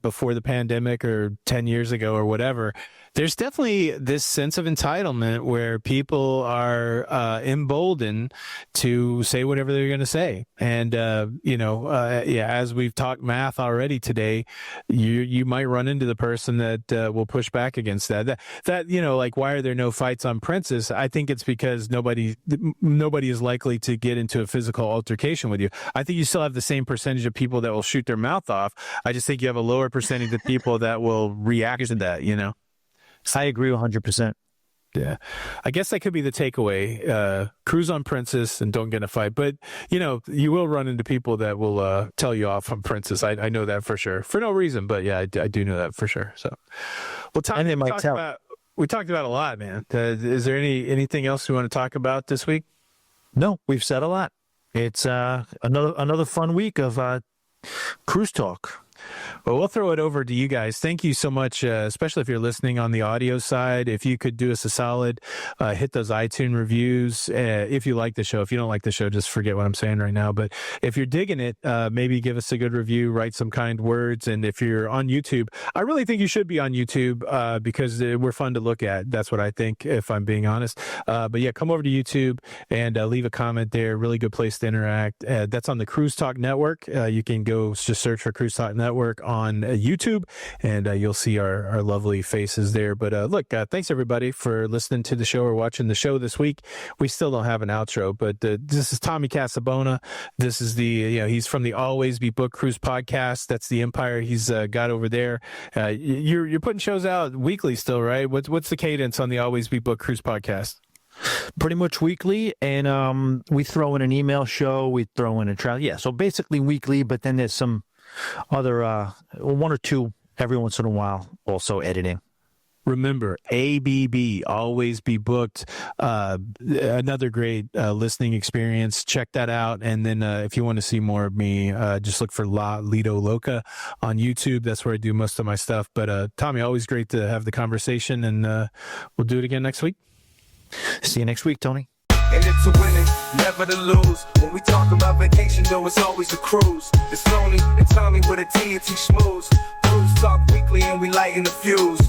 before the pandemic or 10 years ago or whatever. There's definitely this sense of entitlement where people are emboldened to say whatever they're going to say. And, as we've talked math already today, you might run into the person that will push back against that. Like, why are there no fights on Princess? I think it's because nobody is likely to get into a physical altercation with you. I think you still have the same percentage of people that will shoot their mouth off. I just think you have a lower percentage of people that will react to that, I agree 100%. Yeah, I guess that could be the takeaway. Cruise on Princess and don't get in a fight. But, you will run into people that will tell you off on Princess. I know that for sure. For no reason, but yeah, I do know that for sure. So, well, And they might tell. We talked about a lot, man. Is there anything else we want to talk about this week? No, we've said a lot. It's another fun week of cruise talk. Well, we'll throw it over to you guys. Thank you so much, especially if you're listening on the audio side. If you could do us a solid, hit those iTunes reviews. If you like the show, if you don't like the show, just forget what I'm saying right now. But if you're digging it, maybe give us a good review, write some kind words. And if you're on YouTube, I really think you should be on YouTube because we're fun to look at. That's what I think, if I'm being honest. But yeah, come over to YouTube and leave a comment there. Really good place to interact. That's on the Cruise Talk Network. You can go just search for Cruise Talk Network on YouTube, and you'll see our lovely faces there. But look, thanks everybody for listening to the show or watching the show this week. We still don't have an outro, but this is Tommy Casabona. This is he's from the Always Be Booked Cruise podcast. That's the empire he's got over there. You're putting shows out weekly still, right? What's the cadence on the Always Be Booked Cruise podcast? Pretty much weekly, and we throw in an email show, we throw in a trial. Yeah, so basically weekly, but then there's some other one or two every once in a while also editing. Remember, ABB, Always Be Booked, another great listening experience. Check that out. And then if you want to see more of me, just look for La Lido Loca on YouTube. That's where I do most of my stuff. But Tommy, always great to have the conversation, and we'll do it again next week. See you next week, Tony. And it's a winning, never to lose. When we talk about vacation, though, it's always a cruise. It's Tony and Tommy with a TNT schmooze. Cruise Talk Weekly, and we lighten the fuse.